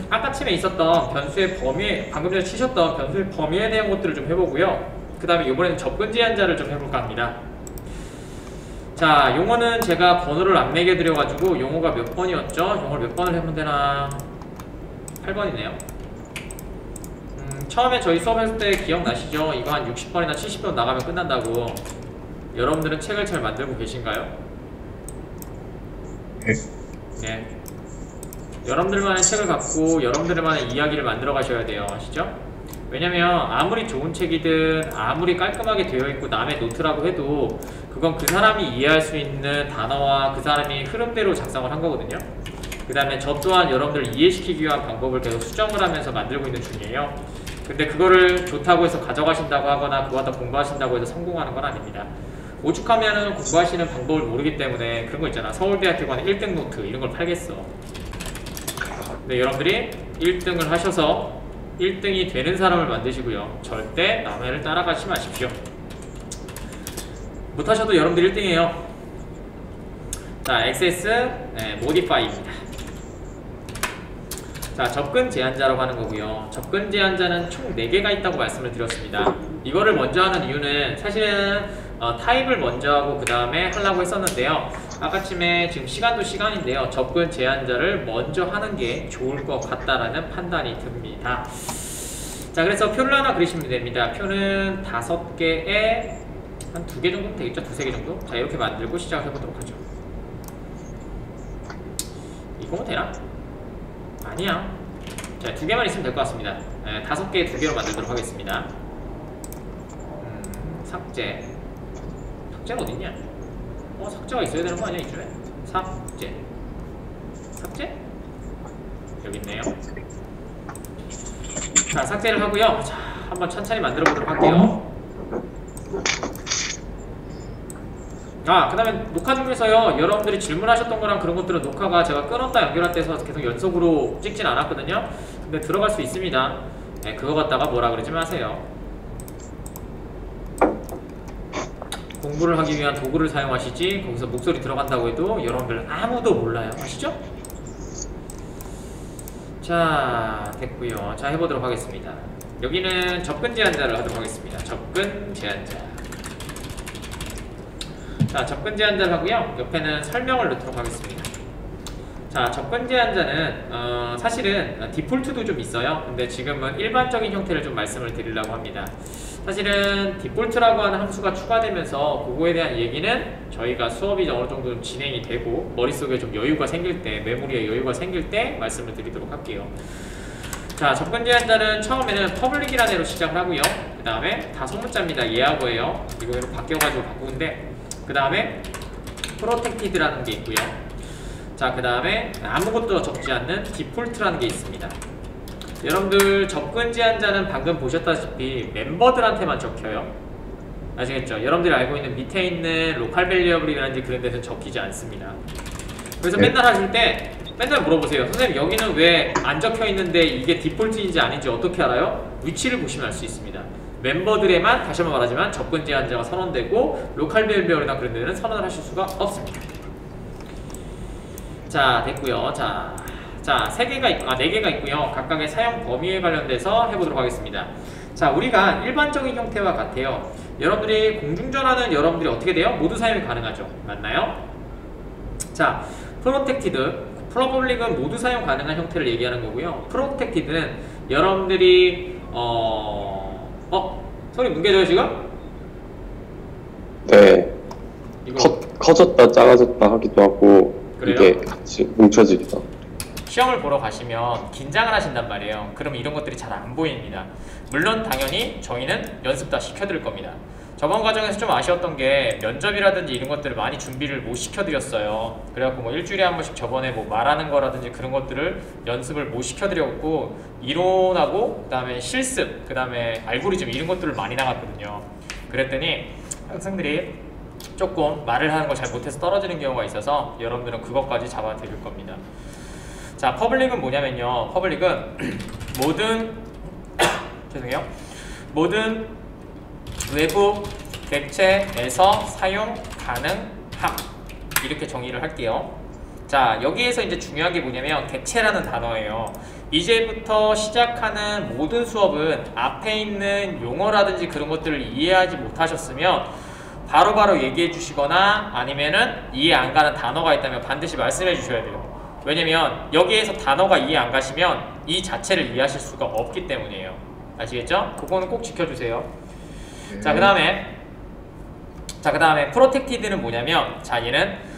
아까쯤에 있었던 변수의 범위, 방금 전에 치셨던 변수의 범위에 대한 것들을 좀 해보고요. 그 다음에 이번에는 접근 제한자를 좀 해볼까 합니다. 자, 용어는 제가 번호를 안 매겨드려가지고 용어가 몇 번이었죠? 용어를 몇 번을 해보면 되나? 8번이네요. 처음에 저희 수업했을 때 기억나시죠? 이거 한 60번이나 70번 나가면 끝난다고. 여러분들은 책을 잘 만들고 계신가요? 네. 여러분들만의 책을 갖고 여러분들만의 이야기를 만들어 가셔야 돼요. 아시죠? 왜냐면 아무리 좋은 책이든 아무리 깔끔하게 되어 있고 남의 노트라고 해도 그건 그 사람이 이해할 수 있는 단어와 그 사람이 흐름대로 작성을 한 거거든요. 그 다음에 저 또한 여러분들을 이해시키기 위한 방법을 계속 수정을 하면서 만들고 있는 중이에요. 근데 그거를 좋다고 해서 가져가신다고 하거나 그거 갖다 공부하신다고 해서 성공하는 건 아닙니다. 오죽하면은 공부하시는 방법을 모르기 때문에 그런 거 있잖아. 서울대학교 가는 1등 노트 이런 걸 팔겠어. 근데 여러분들이 1등을 하셔서 1등이 되는 사람을 만드시고요. 절대 남을 따라가지 마십시오. 못하셔도 여러분들 1등이에요. 자, XS modify입니다. 자, 접근 제한자라고 하는 거고요. 접근 제한자는 총 4개가 있다고 말씀을 드렸습니다. 이거를 먼저 하는 이유는 사실은 타입을 먼저 하고 그 다음에 하려고 했었는데요. 아까쯤에 지금 시간도 시간인데요. 접근 제한자를 먼저 하는 게 좋을 것 같다라는 판단이 듭니다. 자, 그래서 표를 하나 그리시면 됩니다. 표는 5개에 한 2개 정도 되겠죠? 2-3개 정도? 자, 이렇게 만들고 시작을 해보도록 하죠. 이거 되나? 아니야. 자, 2개만 있으면 될 것 같습니다. 5개에 2개로 만들도록 하겠습니다. 삭제. 삭제는 어딨냐? 삭제가 있어야 되는 거 아니야, 이쯤에? 삭제. 삭제? 여기 있네요. 자, 삭제를 하고요. 자, 한번 천천히 만들어 보도록 할게요. 그 다음에 녹화 중에서요, 여러분들이 질문하셨던 거랑 그런 것들은 녹화가 제가 끊었다 연결할 때서 계속 연속으로 찍진 않았거든요. 근데 들어갈 수 있습니다. 네, 그거 갖다가 뭐라 그러지 마세요. 공부를 하기 위한 도구를 사용하시지 거기서 목소리 들어간다고 해도 여러분들 아무도 몰라요. 아시죠? 자, 됐고요. 자, 해보도록 하겠습니다. 여기는 접근 제한자를 하도록 하겠습니다. 접근 제한자. 자, 접근 제한자를 하고요. 옆에는 설명을 넣도록 하겠습니다. 자, 접근 제한자는 사실은 디폴트도 좀 있어요. 근데 지금은 일반적인 형태를 좀 말씀을 드리려고 합니다. 사실은 디폴트라고 하는 함수가 추가되면서 그거에 대한 얘기는 저희가 수업이 어느 정도 좀 진행이 되고 머릿속에 좀 여유가 생길 때, 메모리에 여유가 생길 때 말씀을 드리도록 할게요. 자, 접근 제한자는 처음에는 퍼블릭이라는 애로 시작을 하고요. 그 다음에 다 소문자입니다. 예하고예요. 이거 바뀌어가지고 바꾸는데 그 다음에 프로텍티드라는 게 있고요. 자, 그 다음에 아무것도 적지 않는 디폴트라는 게 있습니다. 여러분들 접근 제한자는 방금 보셨다시피 멤버들한테만 적혀요. 아시겠죠? 여러분들이 알고 있는 밑에 있는 로컬 밸리어블이라든지 그런 데서 적히지 않습니다. 그래서 맨날 하실 때 맨날 물어보세요. 선생님, 여기는 왜 안 적혀 있는데 이게 디폴트인지 아닌지 어떻게 알아요? 위치를 보시면 알 수 있습니다. 멤버들에만 다시 한번 말하지만 접근 제한자가 선언되고 로컬 밸리어블이나 그런 데는 선언을 하실 수가 없습니다. 자, 됐고요. 자, 4개가 있고요. 각각의 사용 범위에 관련돼서 해보도록 하겠습니다. 자, 우리가 일반적인 형태와 같아요. 여러분들이 공중전화는 여러분들이 어떻게 돼요? 모두 사용이 가능하죠. 맞나요? 자, 프로텍티드, 퍼블릭은 모두 사용 가능한 형태를 얘기하는 거고요. 프로텍티드는 여러분들이 소리 뭉개져요 지금? 네. 이거 커졌다 작아졌다 하기도 하고. 그래요? 이게 같이 뭉쳐지기도 하고. 시험을 보러 가시면 긴장을 하신단 말이에요. 그럼 이런 것들이 잘 안 보입니다. 물론 당연히 저희는 연습 다 시켜드릴 겁니다. 저번 과정에서 좀 아쉬웠던 게 면접이라든지 이런 것들을 많이 준비를 못 시켜드렸어요. 그래갖고 뭐 일주일에 한 번씩 저번에 뭐 말하는 거라든지 그런 것들을 연습을 못 시켜드렸고 이론하고 그 다음에 실습, 그 다음에 알고리즘 이런 것들을 많이 나갔거든요. 그랬더니 학생들이 조금 말을 하는 걸 잘 못해서 떨어지는 경우가 있어서 여러분들은 그것까지 잡아 드릴 겁니다. 자, 퍼블릭은 뭐냐면요. 퍼블릭은 모든 죄송해요. 모든 외부 객체에서 사용 가능함 이렇게 정의를 할게요. 자, 여기에서 이제 중요한 게 뭐냐면 객체라는 단어예요. 이제부터 시작하는 모든 수업은 앞에 있는 용어라든지 그런 것들을 이해하지 못하셨으면 바로바로 얘기해 주시거나 아니면은 이해 안 가는 단어가 있다면 반드시 말씀해 주셔야 돼요. 왜냐면 여기에서 단어가 이해 안 가시면 이 자체를 이해하실 수가 없기 때문이에요. 아시겠죠? 그거는 꼭 지켜주세요. 자, 그 다음에 프로텍티드는 뭐냐면, 자, 얘는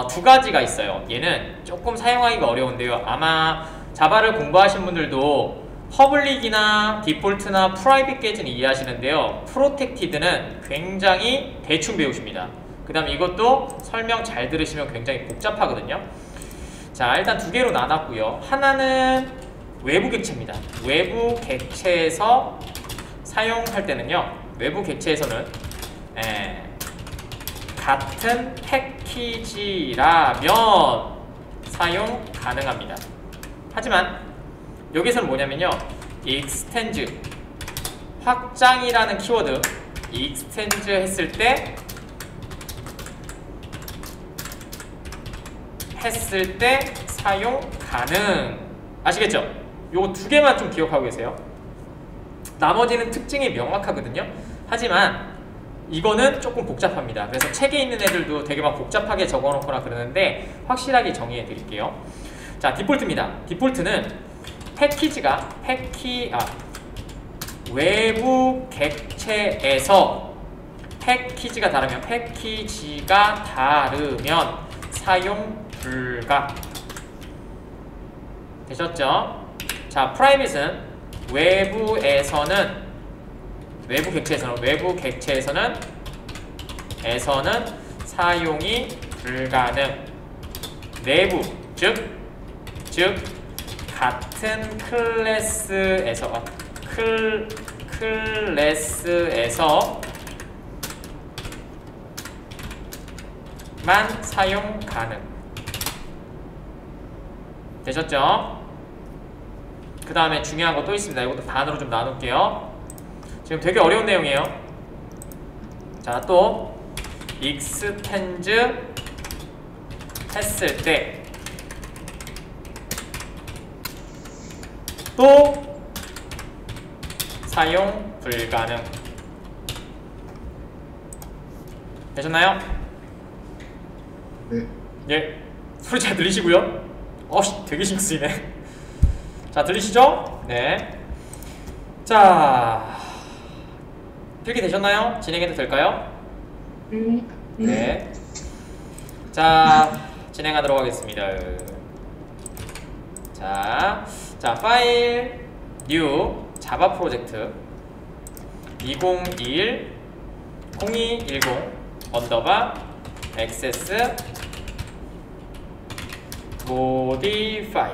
두 가지가 있어요. 얘는 조금 사용하기가 어려운데요. 아마 자바를 공부하신 분들도 퍼블릭이나 디폴트나 프라이빗 계지는 이해하시는데요. 프로텍티드는 굉장히 대충 배우십니다. 그 다음에 이것도 설명 잘 들으시면 굉장히 복잡하거든요. 자, 일단 두 개로 나눴고요. 하나는 외부 객체입니다. 외부 객체에서 사용할 때는요, 외부 객체에서는 같은 패키지라면 사용 가능합니다. 하지만 여기서는 뭐냐면요, extend 확장이라는 키워드 extend 했을 때 사용 가능. 아시겠죠? 요거 두 개만 좀 기억하고 계세요. 나머지는 특징이 명확하거든요. 하지만 이거는 조금 복잡합니다. 그래서 책에 있는 애들도 되게 막 복잡하게 적어놓거나 그러는데 확실하게 정의해 드릴게요. 자, 디폴트입니다. 디폴트는 패키지가 외부 객체에서 패키지가 다르면 사용 불가. 되셨죠? 자, 프라이빗은 외부 객체에서는 사용이 불가능. 내부, 즉 같은 클래스에서만 사용 가능. 되셨죠? 그 다음에 중요한 거 또 있습니다. 이것도 반으로 좀 나눌게요. 지금 되게 어려운 내용이에요. 자, 또 extend 했을 때 또 사용 불가능. 되셨나요? 네. 예. 소리 잘 들리시고요. 되게 신경 쓰이네. 자, 들리시죠? 네. 자, 필기 되셨나요? 진행해도 될까요? 네. 자, 진행하도록 하겠습니다. 자, 파일, new, 자바 프로젝트 2021 0210 언더바 액세스 modify.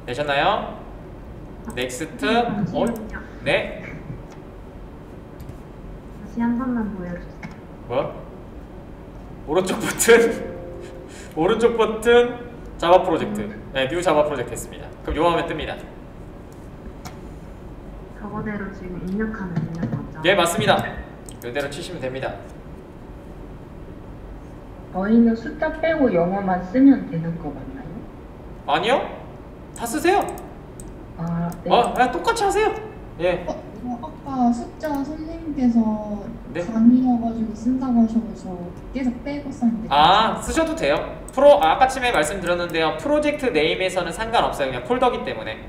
되셨나요? 넥스트. 네. 다시 한 번만 보여주세요. 뭐? 오른쪽 버튼 자바 프로젝트. 네, 뉴 자바 프로젝트 했습니다. 그럼 요 화면 뜹니다. 저거대로 지금 입력하면 되는 거죠? 네, 맞습니다. 이대로 치시면 됩니다. 저희는 숫자 빼고 영어만 쓰면 되는 거 맞나요? 아니요? 다 쓰세요. 아, 네. 그냥 똑같이 하세요. 예. 아까 숫자 선생님께서 네. 강의여가지고 쓴다고 하셔서 계속 빼고 썼는데 쓰셔도 돼요. 아까쯤에 말씀드렸는데요. 프로젝트 네임에서는 상관없어요. 그냥 폴더기 때문에.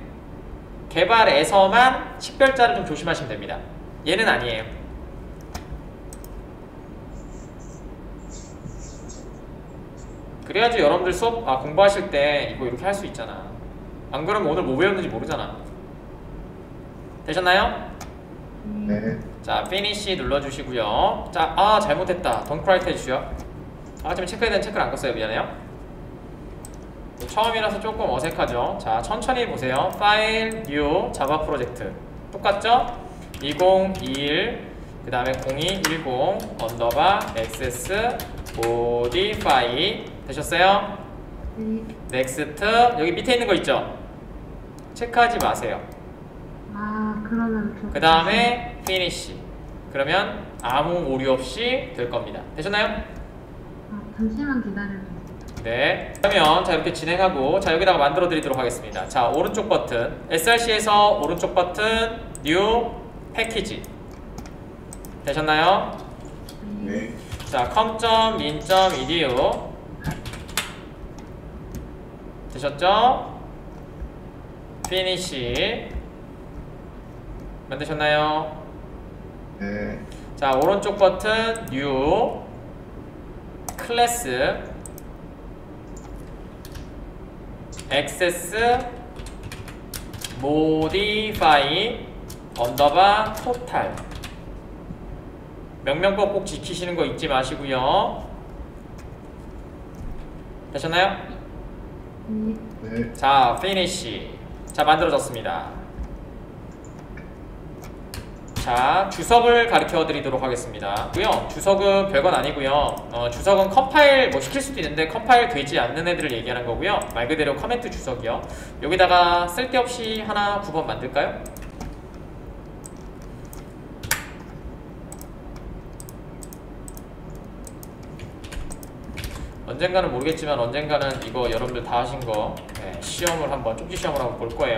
개발에서만 식별자를 좀 조심하시면 됩니다. 얘는 아니에요. 그래야지 여러분들 수업 공부하실 때 이거 이렇게 할 수 있잖아. 안 그러면 오늘 뭐 배웠는지 모르잖아. 되셨나요? 네. 자, finish 눌러주시고요. 자, 잘못했다. don't write 해주시오. 아까쯤에 체크해야 되는 체크를 안 껐어요. 미안해요. 처음이라서 조금 어색하죠. 자, 천천히 보세요. 파일, new, 자바 프로젝트 똑같죠? 2021 그 다음에 0210 언더바 액세스 modify. 되셨어요? 네. 넥스트. 여기 밑에 있는 거 있죠? 체크하지 마세요. 그러면 그 다음에 finish. 그러면 아무 오류 없이 될 겁니다. 되셨나요? 잠시만 기다려주세요. 네. 그러면 자 이렇게 진행하고 자 여기다가 만들어 드리도록 하겠습니다. 자 오른쪽 버튼 SRC에서 오른쪽 버튼 New 패키지 되셨나요? 네. 자 com.min.edu 되셨죠? Finish 만드셨나요? 네. 자 오른쪽 버튼 New 클래스 액세스 모디파이 언더바 토탈 명령법 꼭 지키시는 거 잊지 마시고요. 되셨나요? 네. 네. 자 finish 자 만들어졌습니다. 자 주석을 가르쳐 드리도록 하겠습니다. 주석은 별건 아니고요. 주석은 컴파일 뭐 시킬 수도 있는데 컴파일 되지 않는 애들을 얘기하는 거고요. 말 그대로 커멘트 주석이요. 여기다가 쓸데없이 하나 9번 만들까요? 언젠가는 모르겠지만 언젠가는 이거 여러분들 다 하신 거 시험을 한번 쪽지 시험을 한번 볼 거예요.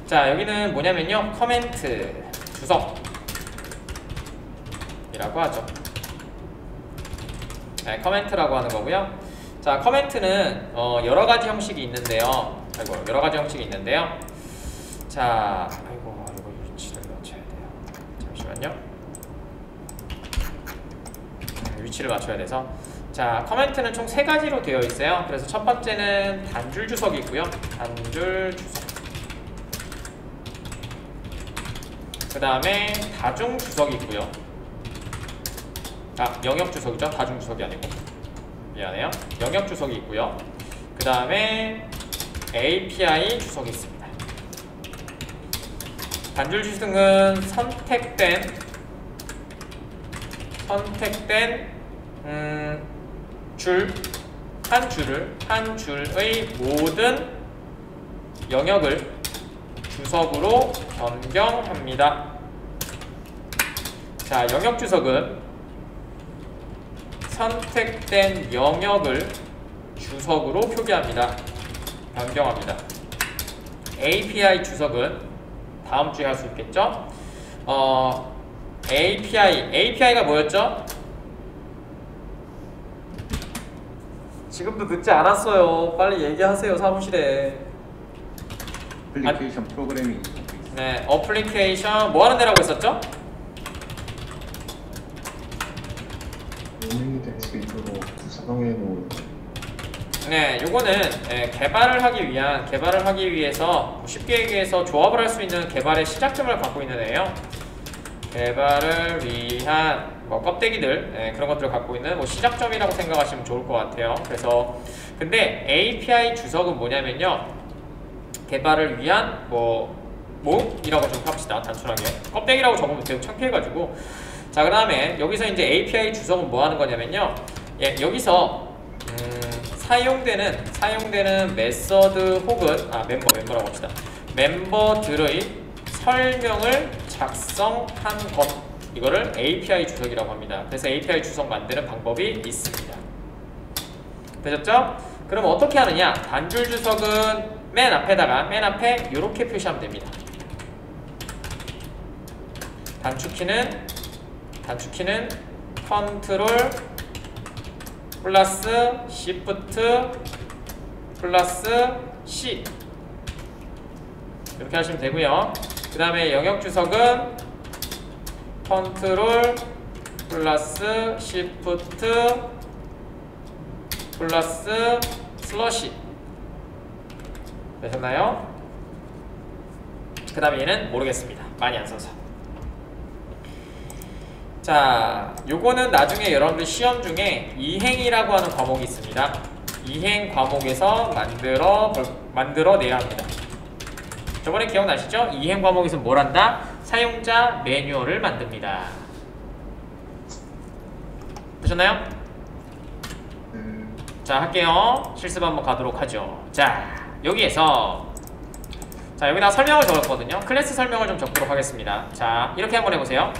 자 여기는 뭐냐면요 커멘트 주석이라고 하죠. 네, 커멘트라고 하는 거고요. 자 커멘트는 여러 가지 형식이 있는데요. 여러 가지 형식이 있는데요. 자 이거 위치를 맞춰야 돼요. 잠시만요. 위치를 맞춰야 돼서 자 커멘트는 총 3가지로 되어 있어요. 그래서 첫 번째는 단줄 주석이 있고요. 단줄 주석. 그 다음에 다중 주석이 있고요. 영역 주석이죠. 다중 주석이 아니고 미안해요. 영역 주석이 있고요. 그 다음에 API 주석이 있습니다. 단줄 주석은 선택된 한 줄의 모든 영역을 주석으로 변경합니다. 자, 영역 주석은 선택된 영역을 주석으로 표기합니다. 변경합니다. API 주석은 다음 주에 할 수 있겠죠? API가 뭐였죠? 지금도 늦지 않았어요. 빨리 얘기하세요, 사무실에. 애플리케이션 프로그래밍. 네, 어플리케이션 뭐 하는 데라고 했었죠? 운영이 될 수 있도록 구성해 놓은. 네, 요거는 개발을 하기 위해서 쉽게 얘기해서 조합을 할 수 있는 개발의 시작점을 갖고 있는 애예요. 개발을 위한 껍데기들 그런 것들을 갖고 있는 시작점이라고 생각하시면 좋을 것 같아요. 그래서 근데 API 주석은 뭐냐면요, 개발을 위한 이라고 좀 합시다. 단순하게 껍데기라고 적으면 되게 창피해가지고. 자, 그 다음에 여기서 이제 API 주석은 뭐 하는 거냐면요, 여기서 사용되는 메서드 혹은 멤버라고 합시다. 멤버들의 설명을 작성한 것, 이거를 API 주석이라고 합니다. 그래서 API 주석 만드는 방법이 있습니다. 되셨죠? 그럼 어떻게 하느냐? 단줄 주석은 맨 앞에 이렇게 표시하면 됩니다. 단축키는 컨트롤 플러스 시프트 플러스 C 이렇게 하시면 되고요. 그 다음에 영역 주석은 컨트롤 플러스 시프트 플러스 슬러시 되셨나요? 그 다음에 얘는 모르겠습니다. 많이 안 써서. 자, 요거는 나중에 여러분들 시험 중에 이행이라고 하는 과목이 있습니다. 이행 과목에서 만들어내야 합니다. 저번에 기억나시죠? 이행 과목에서 뭘 한다? 사용자 매뉴얼을 만듭니다. 되셨나요? 자, 할게요. 실습 한번 가도록 하죠. 자, 여기에서 여기다 설명을 적었거든요. 클래스 설명을 좀 적도록 하겠습니다. 자, 이렇게 한번 해보세요.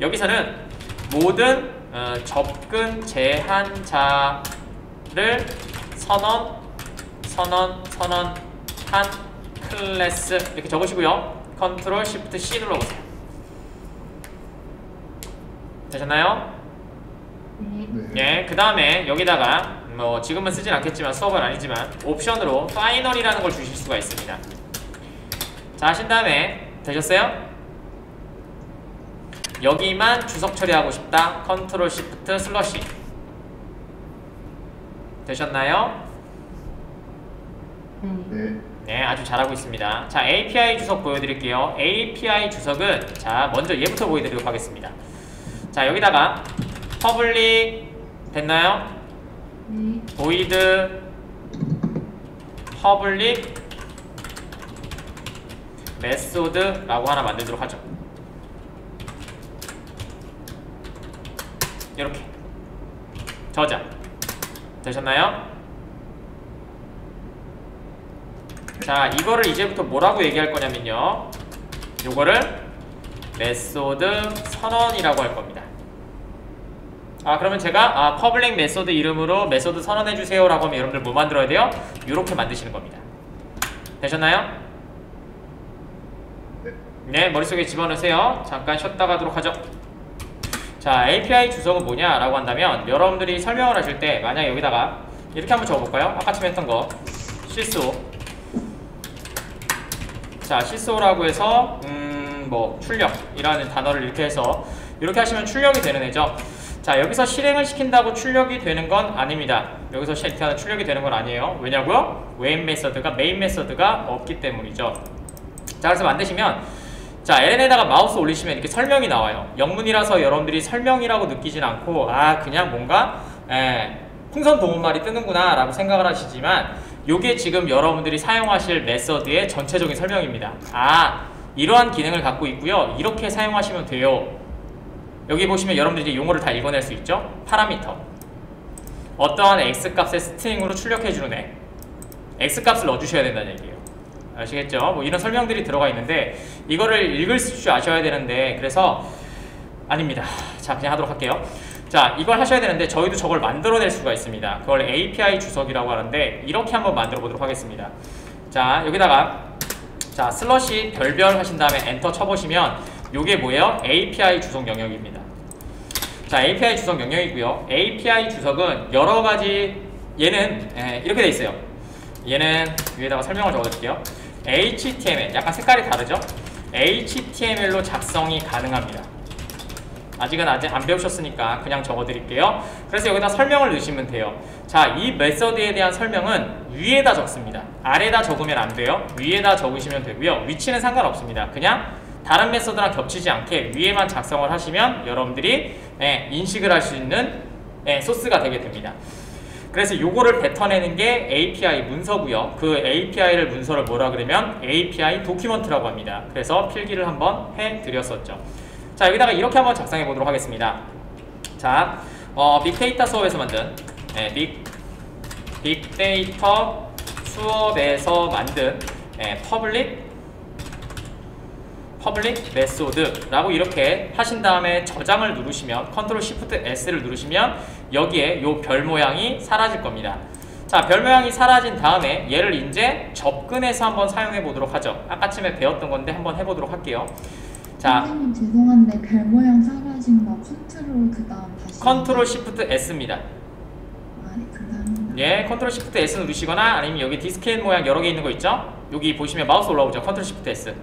여기서는 모든 접근 제한자를 선언한 클래스 이렇게 적으시고요. 컨트롤 쉬프트 C 눌러보세요. 되셨나요? 네. 네. 예, 그 다음에 여기다가 뭐 지금은 쓰진 않겠지만 수업은 아니지만 옵션으로 파이널이라는 걸 주실 수가 있습니다. 자, 하신 다음에 되셨어요? 여기만 주석 처리하고 싶다. 컨트롤 쉬프트 슬러시. 되셨나요? 네. 네. 네, 아주 잘하고 있습니다. 자, API 주석 보여드릴게요. API 주석은 자, 먼저 얘부터 보여드리도록 하겠습니다. 자, 여기다가 public 됐나요? 네. void public method라고 하나 만들도록 하죠. 이렇게 저장 되셨나요? 자, 이거를 이제부터 뭐라고 얘기할 거냐면요, 요거를 메소드 선언이라고 할 겁니다. 그러면 제가 퍼블릭 메소드 이름으로 메소드 선언해 주세요 라고 하면 여러분들 뭐 만들어야 돼요? 요렇게 만드시는 겁니다. 되셨나요? 네, 머릿속에 집어넣으세요. 잠깐 쉬었다 가도록 하죠. 자, API 주석은 뭐냐 라고 한다면 여러분들이 설명을 하실 때 만약 여기다가 이렇게 한번 적어볼까요? 아까쯤 했던 거 실수. 자, 실수라고 해서 뭐 출력이라는 단어를 이렇게 해서 이렇게 하시면 출력이 되는 애죠. 자, 여기서 실행을 시킨다고 출력이 되는 건 아닙니다. 여기서 이렇게 출력이 되는 건 아니에요. 왜냐고요? 메인 메서드가 없기 때문이죠. 자, 그래서 만드시면 자, LN에다가 마우스 올리시면 이렇게 설명이 나와요. 영문이라서 여러분들이 설명이라고 느끼진 않고 그냥 뭔가 풍선 도움말이 뜨는구나 라고 생각을 하시지만 요게 지금 여러분들이 사용하실 메서드의 전체적인 설명입니다. 이러한 기능을 갖고 있고요. 이렇게 사용하시면 돼요. 여기 보시면 여러분들이 용어를 다 읽어낼 수 있죠. 파라미터, 어떠한 x값의 스트링으로 출력해주는 애, x값을 넣어주셔야 된다는 얘기예요. 아시겠죠? 뭐 이런 설명들이 들어가 있는데 이거를 읽을 줄 아셔야 되는데, 그래서 아닙니다. 자, 그냥 하도록 할게요. 자, 이걸 하셔야 되는데 저희도 저걸 만들어낼 수가 있습니다. 그걸 API 주석이라고 하는데 이렇게 한번 만들어 보도록 하겠습니다. 자, 여기다가 자, 슬러시 별별 하신 다음에 엔터 쳐보시면 요게 뭐예요? API 주석 영역입니다. 자, API 주석 영역이고요. API 주석은 여러가지, 얘는 이렇게 돼 있어요. 얘는 위에다가 설명을 적어드릴게요. HTML, 약간 색깔이 다르죠? HTML로 작성이 가능합니다. 아직은 안 배우셨으니까 그냥 적어드릴게요. 그래서 여기다 설명을 넣으시면 돼요. 자, 이 메서드에 대한 설명은 위에다 적습니다. 아래다 적으면 안 돼요. 위에다 적으시면 되고요. 위치는 상관없습니다. 그냥 다른 메서드랑 겹치지 않게 위에만 작성을 하시면 여러분들이 인식을 할 수 있는 소스가 되게 됩니다. 그래서 요거를 뱉어내는 게 API 문서고요. 그 API를 문서를 뭐라 그러면 API 도큐먼트라고 합니다. 그래서 필기를 한번 해드렸었죠. 자, 여기다가 이렇게 한번 작성해 보도록 하겠습니다. 자, 빅데이터 수업에서 만든 빅데이터 수업에서 만든 퍼블릭 메소드라고 이렇게 하신 다음에 저장을 누르시면 컨트롤 쉬프트 S를 누르시면 여기에 요 별 모양이 사라질 겁니다. 자, 별 모양이 사라진 다음에 얘를 이제 접근해서 한번 사용해 보도록 하죠. 아까쯤에 배웠던 건데 한번 해보도록 할게요. 자, 선생님 죄송한데 별 모양 사라진 거 컨트롤 그 다음 다시 컨트롤 쉬프트 S입니다. 네, 감사합니다. 예, 컨트롤 쉬프트 S 누르시거나 아니면 여기 디스켓 모양 여러 개 있는 거 있죠? 여기 보시면 마우스 올라오죠. 컨트롤 쉬프트 S.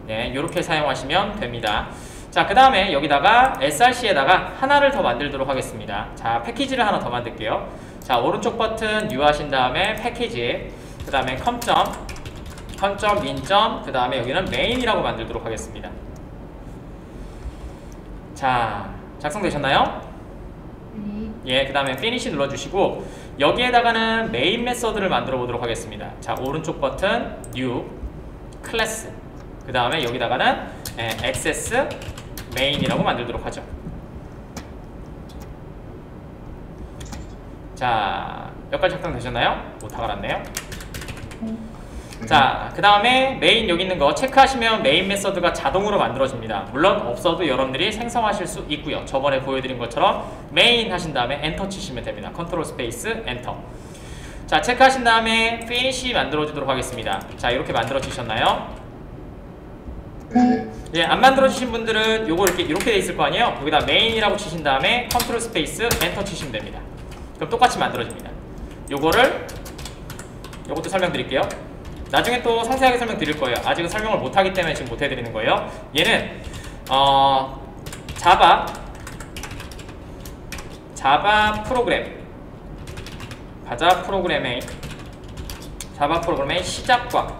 네, 요렇게 사용하시면 됩니다. 자, 그 다음에 여기다가 src에다가 하나를 더 만들도록 하겠습니다. 자, 패키지를 하나 더 만들게요. 자, 오른쪽 버튼 뉴 하신 다음에 패키지, 그 다음에 컴점, 민, 그 다음에 여기는 메인이라고 만들도록 하겠습니다. 자, 작성되셨나요? 네. 예, 그 다음에 피니시 눌러주시고 여기에다가는 메인 메서드를 만들어 보도록 하겠습니다. 자, 오른쪽 버튼 뉴, 클래스, 그 다음에 여기다가는 access main이라고 만들도록 하죠. 자, 여기까지 작성되셨나요? 오타가 났네요. 자, 그 다음에 메인 여기 있는 거 체크하시면 메인 메서드가 자동으로 만들어집니다. 물론 없어도 여러분들이 생성하실 수 있고요. 저번에 보여드린 것처럼 메인 하신 다음에 엔터 치시면 됩니다. 컨트롤 스페이스 엔터. 자, 체크하신 다음에 피니시 만들어주도록 하겠습니다. 자, 이렇게 만들어지셨나요? 네. 예, 안 만들어주신 분들은 요거 이렇게 돼 있을 거 아니에요? 여기다 메인이라고 치신 다음에 컨트롤 스페이스 엔터 치시면 됩니다. 그럼 똑같이 만들어집니다. 요것도 설명드릴게요. 나중에 또 상세하게 설명드릴 거예요. 아직은 설명을 못하기 때문에 지금 못해드리는 거예요. 얘는 자바 프로그램의 시작과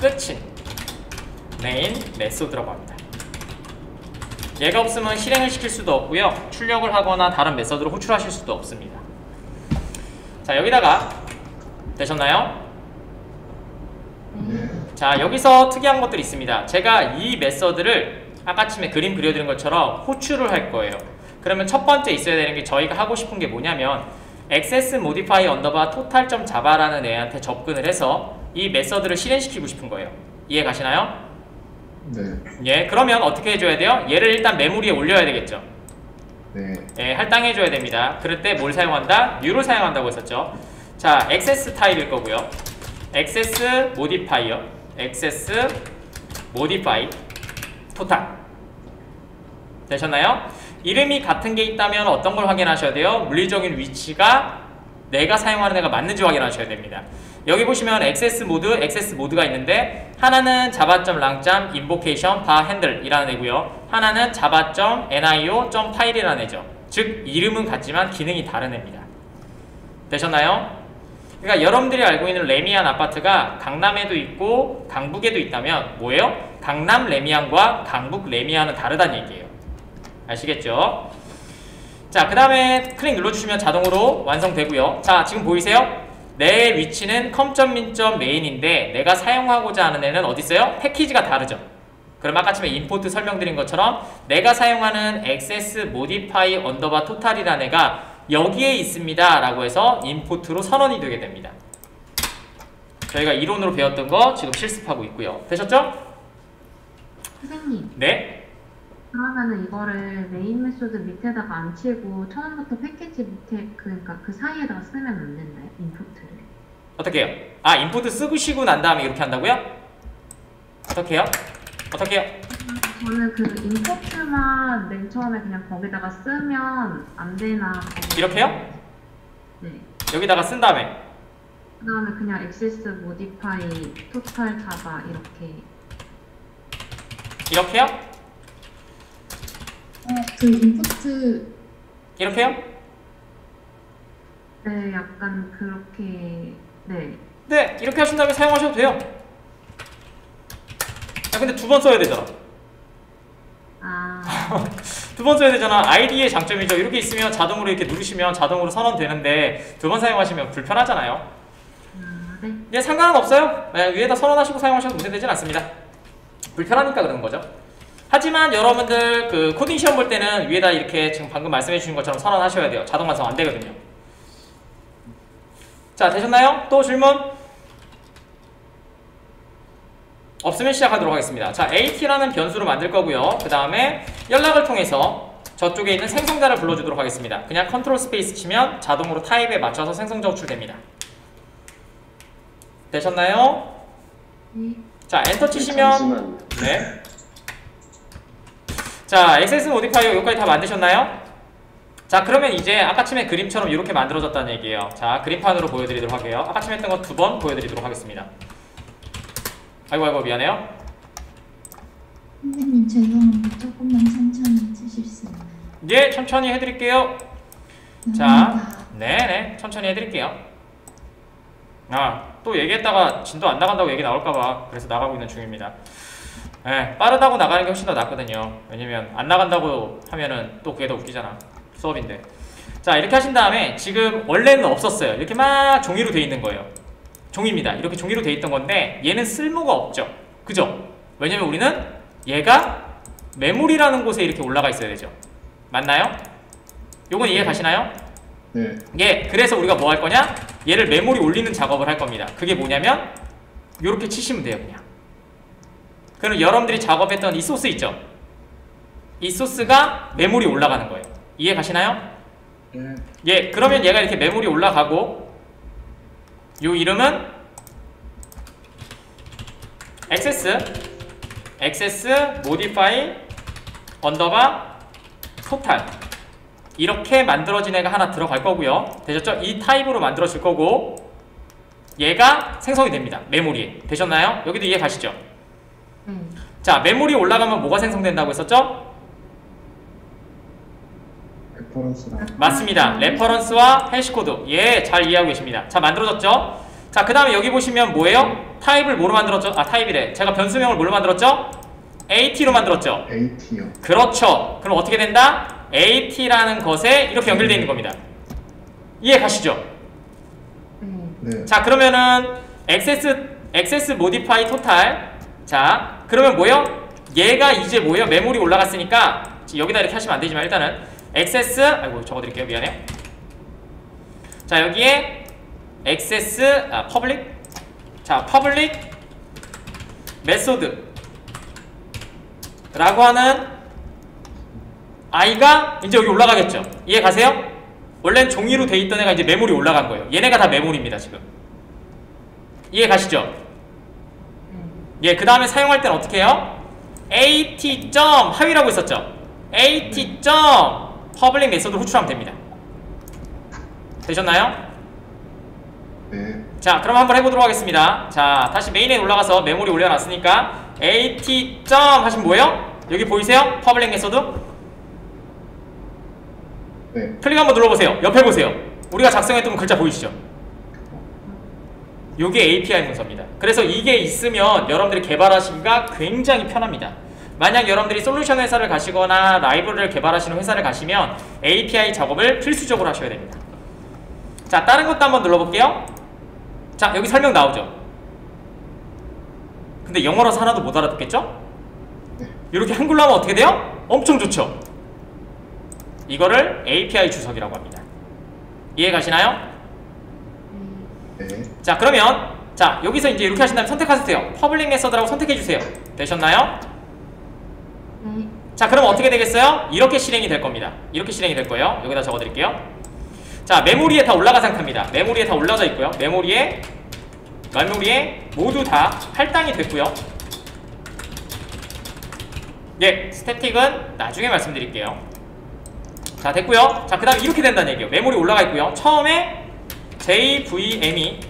끝인 메인 메소드라고 합니다. 얘가 없으면 실행을 시킬 수도 없고요. 출력을 하거나 다른 메서드로 호출하실 수도 없습니다. 자, 여기다가 되셨나요? 자, 여기서 특이한 것들이 있습니다. 제가 이 메서드를 아까쯤에 그림 그려드린 것처럼 호출을 할 거예요. 그러면 첫 번째 있어야 되는 게 저희가 하고 싶은 게 뭐냐면 access modify underbar total.java라는 애한테 접근을 해서 이 메서드를 실행시키고 싶은 거예요. 이해 가시나요? 네. 예, 그러면 어떻게 해줘야 돼요? 얘를 일단 메모리에 올려야 되겠죠. 네. 예, 할당해줘야 됩니다. 그럴 때 뭘 사용한다? new를 사용한다고 했었죠. 자, access 타입일 거고요. access modify total 되셨나요? 이름이 같은 게 있다면 어떤 걸 확인하셔야 돼요? 물리적인 위치가 내가 사용하는 애가 맞는지 확인하셔야 됩니다. 여기 보시면 access mode가 있는데 하나는 java.lang.invocation bar handle 이라는 애고요. 하나는 java.nio.file이라는 애죠. 즉 이름은 같지만 기능이 다른 애입니다. 되셨나요? 그러니까 여러분들이 알고 있는 레미안 아파트가 강남에도 있고 강북에도 있다면 뭐예요? 강남 레미안과 강북 레미안은 다르다는 얘기예요. 아시겠죠? 자, 그 다음에 클릭 눌러주시면 자동으로 완성되고요. 자, 지금 보이세요? 내 위치는 com.min.main인데 내가 사용하고자 하는 애는 어디 있어요? 패키지가 다르죠. 그럼 아까쯤에 임포트 설명드린 것처럼 내가 사용하는 access modify underbar total이라는 애가 여기에 있습니다 라고 해서 임포트로 선언이 되게 됩니다. 저희가 이론으로 배웠던 거 지금 실습하고 있고요. 되셨죠? 선생님, 네. 그러면은 이거를 메인 메소드 밑에다가 안 치고 처음부터 패키지 밑에 그러니까 그 사이에다가 쓰면 안 된다요? 인풋을. 어떻게 해요? 아, 인포트 쓰시고 난 다음에 이렇게 한다고요? 어떻게 해요? 저는 그 인풋만 맨 처음에 그냥 거기다가 쓰면 안 되나. 이렇게요? 네. 여기다가 쓴 다음에 그 다음에 그냥 access modify total java 이렇게요? 그 인pu트 이렇게요? 네, 약간 그렇게. 네. 네, 이렇게 하신 다음에 사용하셔도 돼요. 야, 근데 두 번 써야 되잖아. 두 번 써야 되잖아. ID의 장점이죠. 이렇게 있으면 자동으로 이렇게 누르시면 자동으로 선언되는데 두 번 사용하시면 불편하잖아요. 네. 예, 상관은 없어요. 네, 위에다 선언하시고 사용하셔도 문제되진 않습니다. 불편하니까 그러는 거죠. 하지만 여러분들 그 코딩 시험 볼 때는 위에다 이렇게 지금 방금 말씀해 주신 것처럼 선언하셔야 돼요. 자동 완성 안 되거든요. 자, 되셨나요? 또 질문? 없으면 시작하도록 하겠습니다. 자, AT라는 변수를 만들 거고요. 그 다음에 연락을 통해서 저쪽에 있는 생성자를 불러주도록 하겠습니다. 그냥 컨트롤 스페이스 치면 자동으로 타입에 맞춰서 생성자 호출됩니다. 되셨나요? 네. 자, 엔터 치시면 잠시만요. 네. 자, 액세스 모디파이어 여기까지 다 만드셨나요? 자, 그러면 이제 아까쯤에 그림처럼 이렇게 만들어졌다는 얘기예요. 자, 그림판으로 보여드리도록 할게요. 아까쯤에 했던 거 2번 보여드리도록 하겠습니다. 아이고 미안해요. 선생님 죄송한데 조금만 천천히 치실 수 있나요? 예, 천천히 해드릴게요. 자, 네네, 천천히 해드릴게요. 아, 또 얘기했다가 진도 안 나간다고 얘기 나올까봐 그래서 나가고 있는 중입니다. 네, 빠르다고 나가는 게 훨씬 더 낫거든요. 왜냐면 안 나간다고 하면은 또 그게 더 웃기잖아. 수업인데. 자, 이렇게 하신 다음에 지금 원래는 없었어요. 이렇게 막 종이로 돼 있는 거예요. 종이입니다. 이렇게 종이로 돼 있던 건데 얘는 쓸모가 없죠. 그죠? 왜냐면 우리는 얘가 메모리라는 곳에 이렇게 올라가 있어야 되죠. 맞나요? 요건 이해 가시나요? 네. 예, 그래서 우리가 뭐 할 거냐? 얘를 메모리 올리는 작업을 할 겁니다. 그게 뭐냐면 요렇게 치시면 돼요, 그냥. 그럼 여러분들이 작업했던 이 소스 있죠? 이 소스가 메모리 올라가는 거예요. 이해 가시나요? 네. 예, 그러면 얘가 이렇게 메모리 올라가고 요 이름은 access modify 언더바 total 이렇게 만들어진 애가 하나 들어갈 거고요. 되셨죠? 이 타입으로 만들어질 거고 얘가 생성이 됩니다. 메모리에. 되셨나요? 여기도 이해 가시죠? 자, 메모리에 올라가면 뭐가 생성된다고 했었죠? 레퍼런스랑 맞습니다. 레퍼런스와 해시코드. 예, 잘 이해하고 계십니다. 자, 만들어졌죠? 자, 그 다음에 여기 보시면 뭐예요? 타입을 뭐로 만들었죠? 아, 타입이래. 제가 변수명을 뭘로 만들었죠? AT로 만들었죠? AT요. 그렇죠. 그럼 어떻게 된다? AT라는 것에 이렇게 연결되어 있는 겁니다. 이해 가시죠? 네. 자, 그러면은 access modify total. 자, 그러면 뭐예요? 얘가 이제 뭐예요? 메모리 올라갔으니까 여기다 이렇게 하시면 안 되지만 일단은 access, 아이고 적어드릴게요. 미안해요. 자, 여기에 access public. 자, public method 라고 하는 i가 이제 여기 올라가겠죠. 이해 가세요? 원래는 종이로 돼 있던 애가 이제 메모리 올라간 거예요. 얘네가 다 메모리입니다, 지금. 이해 가시죠? 예, 그 다음에 사용할 때는 어떻게 해요? at. 하위라고 있었죠? at. public 메소드로 호출하면 됩니다. 되셨나요? 네. 자, 그럼 한번 해보도록 하겠습니다. 자, 다시 메인에 올라가서 메모리 올려놨으니까 at. 하시면 뭐예요? 여기 보이세요? public 메소드? 네. 클릭 한번 눌러보세요. 옆에 보세요. 우리가 작성했던 글자 보이시죠? 요게 API 문서입니다. 그래서 이게 있으면 여러분들이 개발하시기가 굉장히 편합니다. 만약 여러분들이 솔루션 회사를 가시거나 라이브러리를 개발하시는 회사를 가시면 API 작업을 필수적으로 하셔야 됩니다. 자, 다른 것도 한번 눌러볼게요. 자, 여기 설명 나오죠? 근데 영어라서 하나도 못 알아듣겠죠? 이렇게 한글로 하면 어떻게 돼요? 엄청 좋죠? 이거를 API 주석이라고 합니다. 이해 가시나요? 네. 자, 그러면 자, 여기서 이제 이렇게 하신 다음에 선택하세요. 퍼블릭 메서드라고 선택해 주세요. 되셨나요? 자, 그럼 어떻게 되겠어요? 이렇게 실행이 될 겁니다. 이렇게 실행이 될 거예요. 여기다 적어 드릴게요. 자, 메모리에 다 올라간 상태입니다. 메모리에 다 올라져 있고요. 메모리에 모두 다 할당이 됐고요. 예, 스태틱은 나중에 말씀드릴게요. 자, 됐고요. 자, 그 다음에 이렇게 된다는 얘기예요. 메모리 올라가 있고요. 처음에 JVM이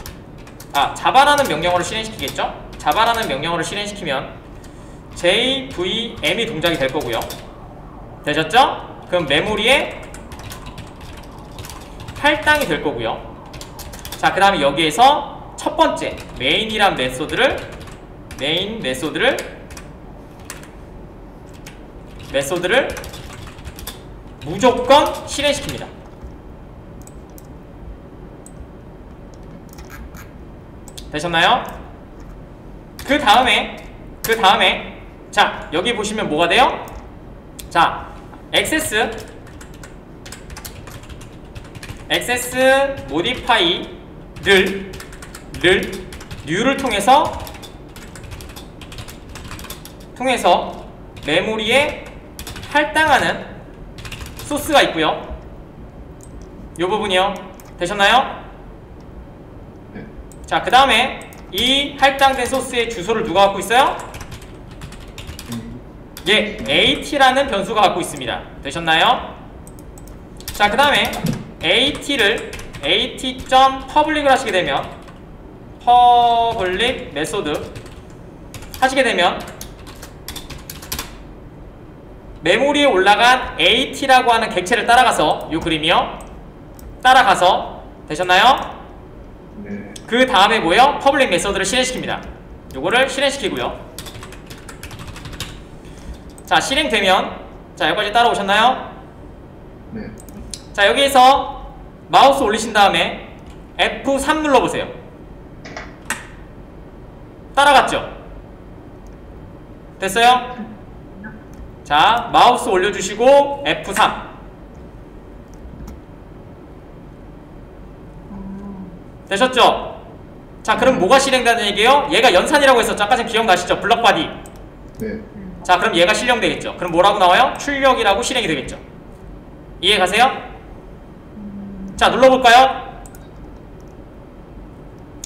자바라는 명령어를 실행시키겠죠? 자바라는 명령어를 실행시키면 JVM이 동작이 될 거고요. 되셨죠? 그럼 메모리에 할당이 될 거고요. 자, 그 다음에 여기에서 첫 번째 메인이란 메인 메소드를 무조건 실행시킵니다. 되셨나요? 그 다음에 자, 여기 보시면 뭐가 돼요? 자, access modify를 new를 통해서 메모리에 할당하는 소스가 있고요. 이 부분이요. 되셨나요? 네. 자, 그 다음에 이 할당된 소스의 주소를 누가 갖고 있어요? 예, at라는 변수가 갖고 있습니다. 되셨나요? 자, 그 다음에 at.public을 하시게 되면 public 메소드 하시게 되면 메모리에 올라간 at라고 하는 객체를 따라가서 이 그림이요. 따라가서 되셨나요? 네. 그 다음에 뭐예요? 퍼블릭 메서드를 실행시킵니다. 요거를 실행시키고요. 자, 실행되면 자, 여기까지 따라오셨나요? 네. 자, 여기에서 마우스 올리신 다음에 F3 눌러보세요. 따라갔죠? 됐어요? 자, 마우스 올려주시고 F3 되셨죠? 자, 그럼 뭐가 실행되는 얘기예요? 얘가 연산이라고 했었죠. 아까 전 기억나시죠? 블럭바디. 네. 자, 그럼 얘가 실행되겠죠. 그럼 뭐라고 나와요? 출력이라고 실행이 되겠죠. 이해 가세요? 자, 눌러볼까요?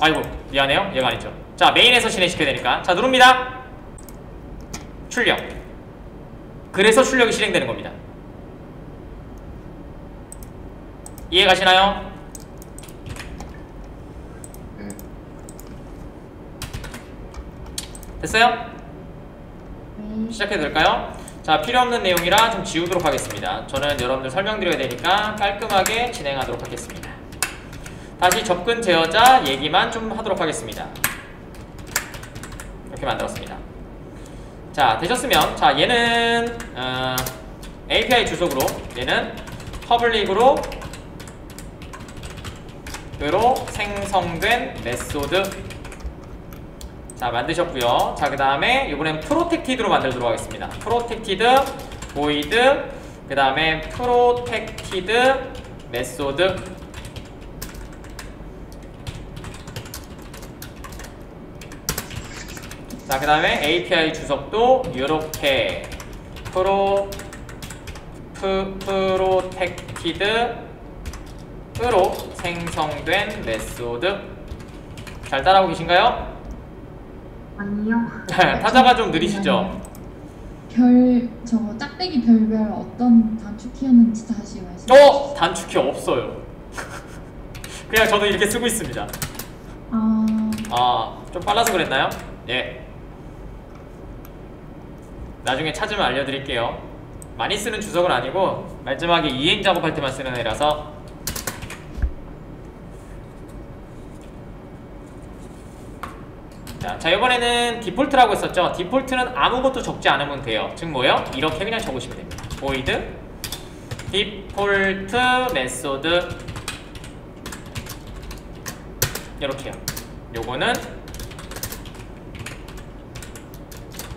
아이고, 미안해요. 얘가 아니죠. 자, 메인에서 실행시켜야 되니까. 자, 누릅니다. 출력. 그래서 출력이 실행되는 겁니다. 이해 가시나요? 네. 됐어요? 네. 시작해도 될까요? 자, 필요없는 내용이라 좀 지우도록 하겠습니다. 저는 여러분들 설명드려야 되니까 깔끔하게 진행하도록 하겠습니다. 다시 접근 제어자 얘기만 좀 하도록 하겠습니다. 이렇게 만들었습니다. 자, 되셨으면, 자, 얘는 API 주소로, 얘는 퍼블릭으로 생성된 메소드. 자, 만드셨고요. 자, 그 다음에 이번엔 프로텍티드로 만들도록 하겠습니다. 프로텍티드 void, 그 다음에 프로텍티드 메소드. 자, 그 다음에 API 주석도 이렇게 프로텍티드로 생성된 메소드. 잘 따라하고 계신가요? 아니요. 타자가 좀 느리시죠? 저거 짝대기 별별 어떤 단축키였는지 다시 말씀해 주세요. 단축키 없어요. 그냥 저도 이렇게 쓰고 있습니다. 좀 빨라서 그랬나요? 예. 나중에 찾으면 알려드릴게요. 많이 쓰는 주석은 아니고 마지막에 이행 작업할 때만 쓰는 애라서. 자, 이번에는 디폴트라고 했었죠. 디폴트는 아무것도 적지 않으면 돼요. 즉 뭐예요? 이렇게 그냥 적으시면 됩니다. void 디폴트 메소드 이렇게요. 요거는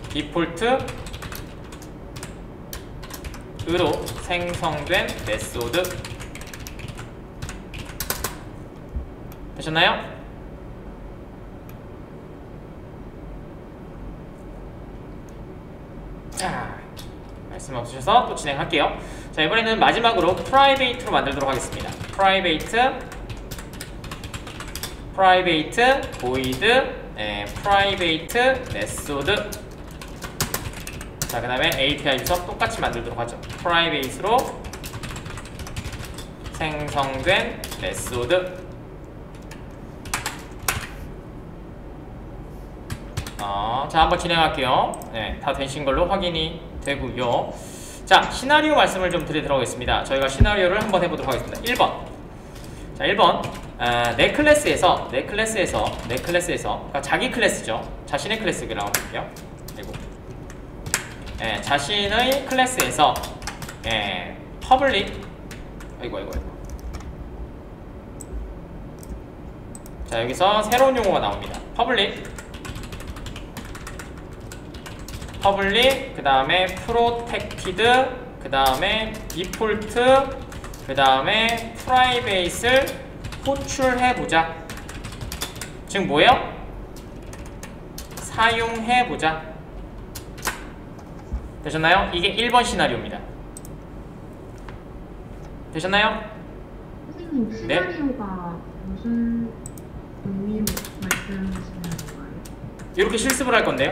디폴트으로 생성된 메소드. 되셨나요? 자, 말씀 없으셔서 또 진행할게요. 자, 이번에는 마지막으로 private로 만들도록 하겠습니다. private void private method. 자, 그 다음에 API 주석 똑같이 만들도록 하죠. private로 생성된 메소드. 자, 한번 진행할게요. 네, 다 되신 걸로 확인이 되고요. 자, 시나리오 말씀을 좀 드리도록 하겠습니다. 저희가 시나리오를 한번 해보도록 하겠습니다. 1번. 자, 1번. 내 클래스에서 그러니까 자기 클래스죠. 자신의 클래스라고 볼게요. 그리고 자신의 클래스에서 public 아이고. 자, 여기서 새로운 용어가 나옵니다. public 그 다음에 protected, 그 다음에 default, 그 다음에 private를 호출해보자. 즉 뭐예요? 사용해보자. 되셨나요? 이게 1번 시나리오입니다. 되셨나요? 선생님, 시나리오가 무슨 의미로 말씀하시는 건가요? 이렇게 실습을 할 건데요.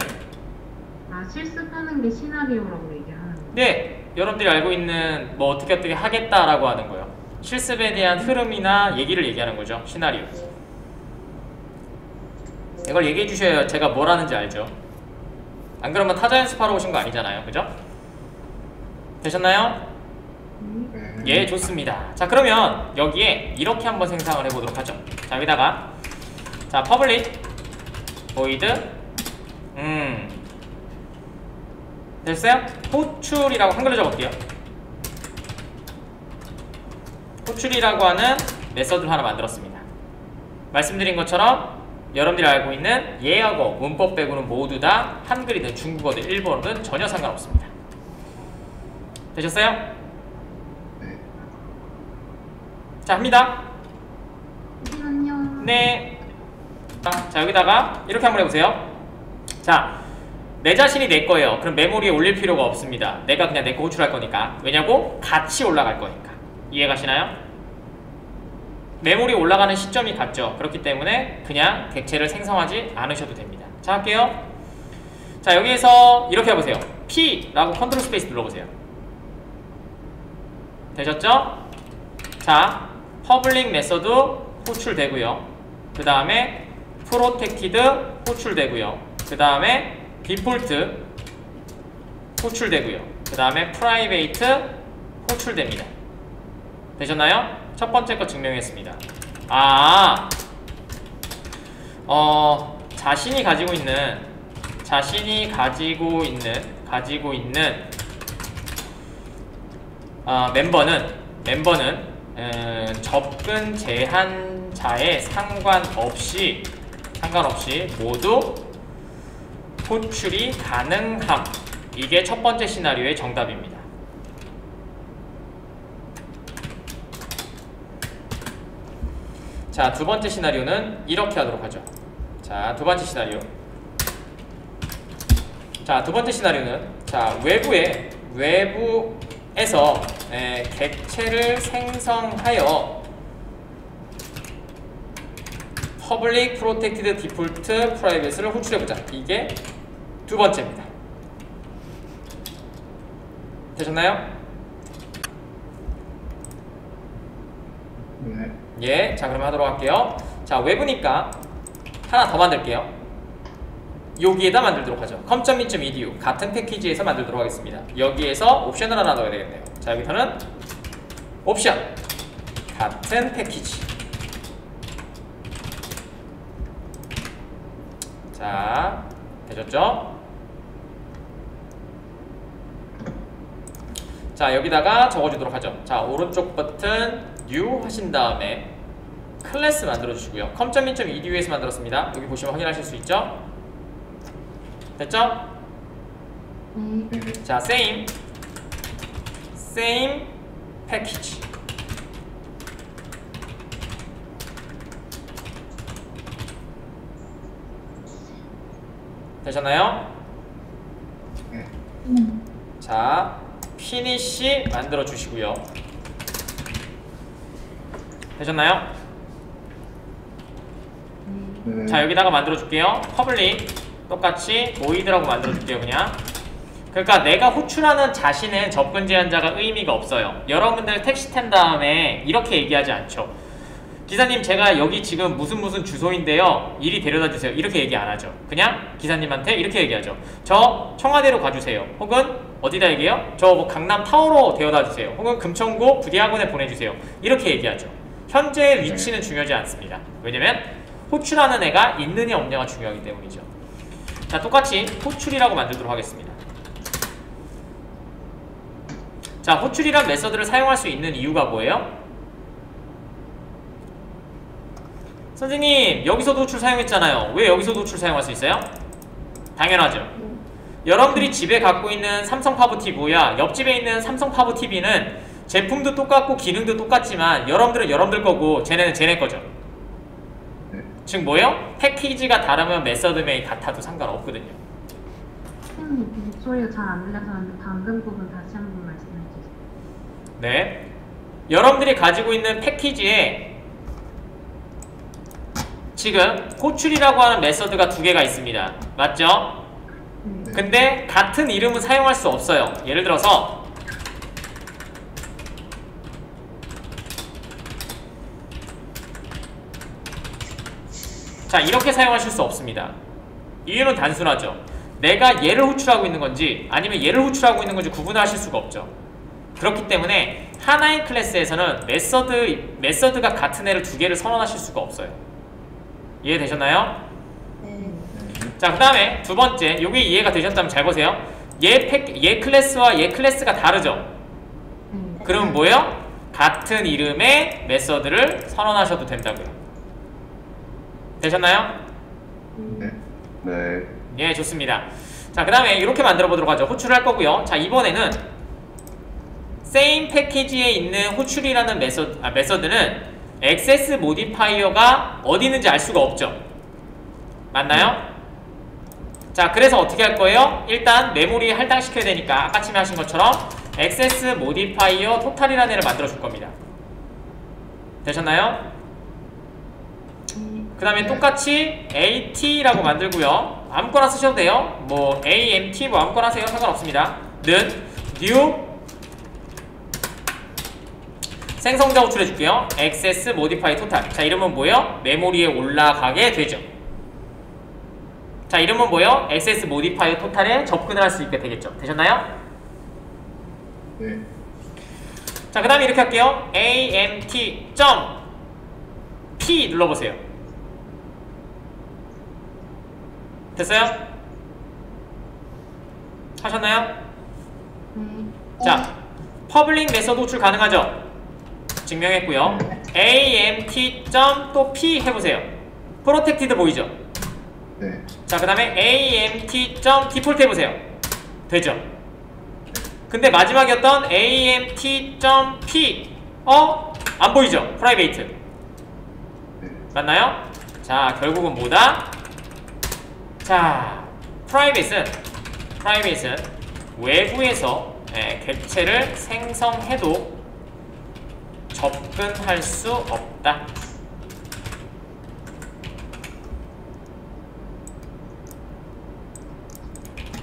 실습하는 게 시나리오라고 얘기하는 거예요? 네, 여러분들이 알고 있는 뭐 어떻게 하겠다라고 하는 거예요. 실습에 대한 흐름이나 얘기를 얘기하는 거죠. 시나리오. 이걸 얘기해 주셔야 제가 뭘 하는지 알죠. 안 그러면 타자 연습하러 오신 거 아니잖아요. 그죠? 되셨나요? 네. 예, 좋습니다. 자, 그러면 여기에 이렇게 한번 생성을 해보도록 하죠. 자, 여기다가 자, public void 됐어요? 호출이라고 한글로 적을게요. 호출이라고 하는 메서드를 하나 만들었습니다. 말씀드린 것처럼 여러분들이 알고 있는 예하고 문법 빼고는 모두 다 한글이든 중국어든 일본어든 전혀 상관없습니다. 되셨어요? 네. 자, 합니다. 잠시만요. 네. 자, 여기다가 이렇게 한번 해보세요. 자, 내 자신이 내 거예요. 그럼 메모리에 올릴 필요가 없습니다. 내가 그냥 내 거 호출할 거니까. 왜냐고? 같이 올라갈 거니까. 이해가시나요? 메모리에 올라가는 시점이 같죠. 그렇기 때문에 그냥 객체를 생성하지 않으셔도 됩니다. 자, 할게요. 자, 여기에서 이렇게 해보세요. P라고 컨트롤 스페이스 눌러보세요. 되셨죠? 자, 퍼블릭 메서드 호출되고요. 그 다음에 프로텍티드 호출되고요. 그 다음에 디폴트 호출되고요. 그 다음에 프라이베이트 호출됩니다. 되셨나요? 첫 번째 거 증명했습니다. 자신이 가지고 있는 멤버는 접근 제한자에 상관없이 모두 호출이 가능함. 이게 첫 번째 시나리오의 정답입니다. 자, 두 번째 시나리오는 이렇게 하도록 하죠. 자, 두 번째 시나리오. 자, 두 번째 시나리오는 자, 외부에서 객체를 생성하여 Public, Protected, Default, Private를 호출해보자. 이게 두 번째입니다. 되셨나요? 네. 예, 자, 그럼 하도록 할게요. 자, 외부니까 하나 더 만들게요. 여기에다 만들도록 하죠. com.me.edu 같은 패키지에서 만들도록 하겠습니다. 여기에서 옵션을 하나 넣어야 되겠네요. 자, 여기서는 옵션 같은 패키지. 자, 되셨죠? 자, 여기다가 적어주도록 하죠. 자, 오른쪽 버튼 new 하신 다음에 클래스 만들어 주시고요. com.me.edu에서 만들었습니다. 여기 보시면 확인하실 수 있죠? 됐죠? 네. 자, same package. 되셨나요? 네. 자, finish 만들어 주시고요. 되셨나요? 네. 자, 여기다가 만들어 줄게요. public 똑같이 void라고 만들어 줄게요. 그냥. 그러니까 내가 호출하는 자신은 접근 제한자가 의미가 없어요. 여러분들 택시 탄 다음에 이렇게 얘기하지 않죠. 기사님, 제가 여기 지금 무슨 주소인데요, 이리 데려다 주세요. 이렇게 얘기 안 하죠. 그냥 기사님한테 이렇게 얘기하죠. 저 청와대로 가주세요. 혹은 어디다 얘기해요? 저 뭐 강남 타워로 데려다 주세요. 혹은 금천구 부대학원에 보내주세요. 이렇게 얘기하죠. 현재의 위치는 중요하지 않습니다. 왜냐면 호출하는 애가 있느냐 없느냐가 중요하기 때문이죠. 자, 똑같이 호출이라고 만들도록 하겠습니다. 자, 호출이란 메서드를 사용할 수 있는 이유가 뭐예요? 선생님, 여기서도 호출 사용했잖아요. 왜 여기서도 호출 사용할 수 있어요? 당연하죠. 여러분들이 집에 갖고 있는 삼성 파브 TV야 옆집에 있는 삼성 파브 TV는 제품도 똑같고 기능도 똑같지만 여러분들은 여러분들 거고 쟤네는 쟤네 거죠. 즉 뭐예요? 패키지가 다르면 메서드명이 같아도 상관없거든요. 선생님, 목소리가 잘 안 들려서는데 방금 부분 다시 한 번 말씀해 주세요. 네, 여러분들이 가지고 있는 패키지에 지금 호출이라고 하는 메서드가 두 개가 있습니다. 맞죠? 근데 같은 이름은 사용할 수 없어요. 예를 들어서 자, 이렇게 사용하실 수 없습니다. 이유는 단순하죠. 내가 얘를 호출하고 있는 건지 아니면 얘를 호출하고 있는 건지 구분을 하실 수가 없죠. 그렇기 때문에 하나의 클래스에서는 메서드가 같은 애를 두 개를 선언하실 수가 없어요. 이해되셨나요? 네. 자, 그 다음에 두 번째, 여기 이해가 되셨다면 잘 보세요. 얘 클래스와 얘 클래스가 다르죠? 그럼 뭐예요? 같은 이름의 메서드를 선언하셔도 된다고요. 되셨나요? 네. 네. 예, 좋습니다. 자, 그 다음에 이렇게 만들어 보도록 하죠. 호출을 할 거고요. 자, 이번에는 same 패키지에 있는 호출이라는 메서드는 액세스 모디파이어가 어디 있는지 알 수가 없죠. 맞나요? 자, 그래서 어떻게 할 거예요? 일단 메모리에 할당시켜야 되니까 아까 처음에 하신 것처럼 액세스 모디파이어 토탈이라는 애를 만들어 줄 겁니다. 되셨나요? 그 다음에 똑같이 AT라고 만들고요. 아무거나 쓰셔도 돼요. 뭐 AMT 뭐 아무거나 하세요. 상관없습니다. 는 new 생성자 호출해 줄게요. 액세스 모디파이 토탈. 자, 이름은 뭐예요? 메모리에 올라가게 되죠. 자, 이름은 뭐예요? 액세스 모디파이 토탈에 접근을 할 수 있게 되겠죠. 되셨나요? 네. 자, 그 다음에 이렇게 할게요. amt.p 눌러보세요. 됐어요? 하셨나요? 자, 퍼블릭 메서드 호출 가능하죠? 증명했고요. amt.p 해보세요. 프로텍티드 보이죠? 네. 자, 그 다음에 amt.default 해보세요. 되죠? 근데 마지막이었던 amt.p 안 보이죠? 프라이베이트 맞나요? 자, 결국은 뭐다? 자, 프라이빗은 외부에서 객체를 생성해도 접근할 수 없다.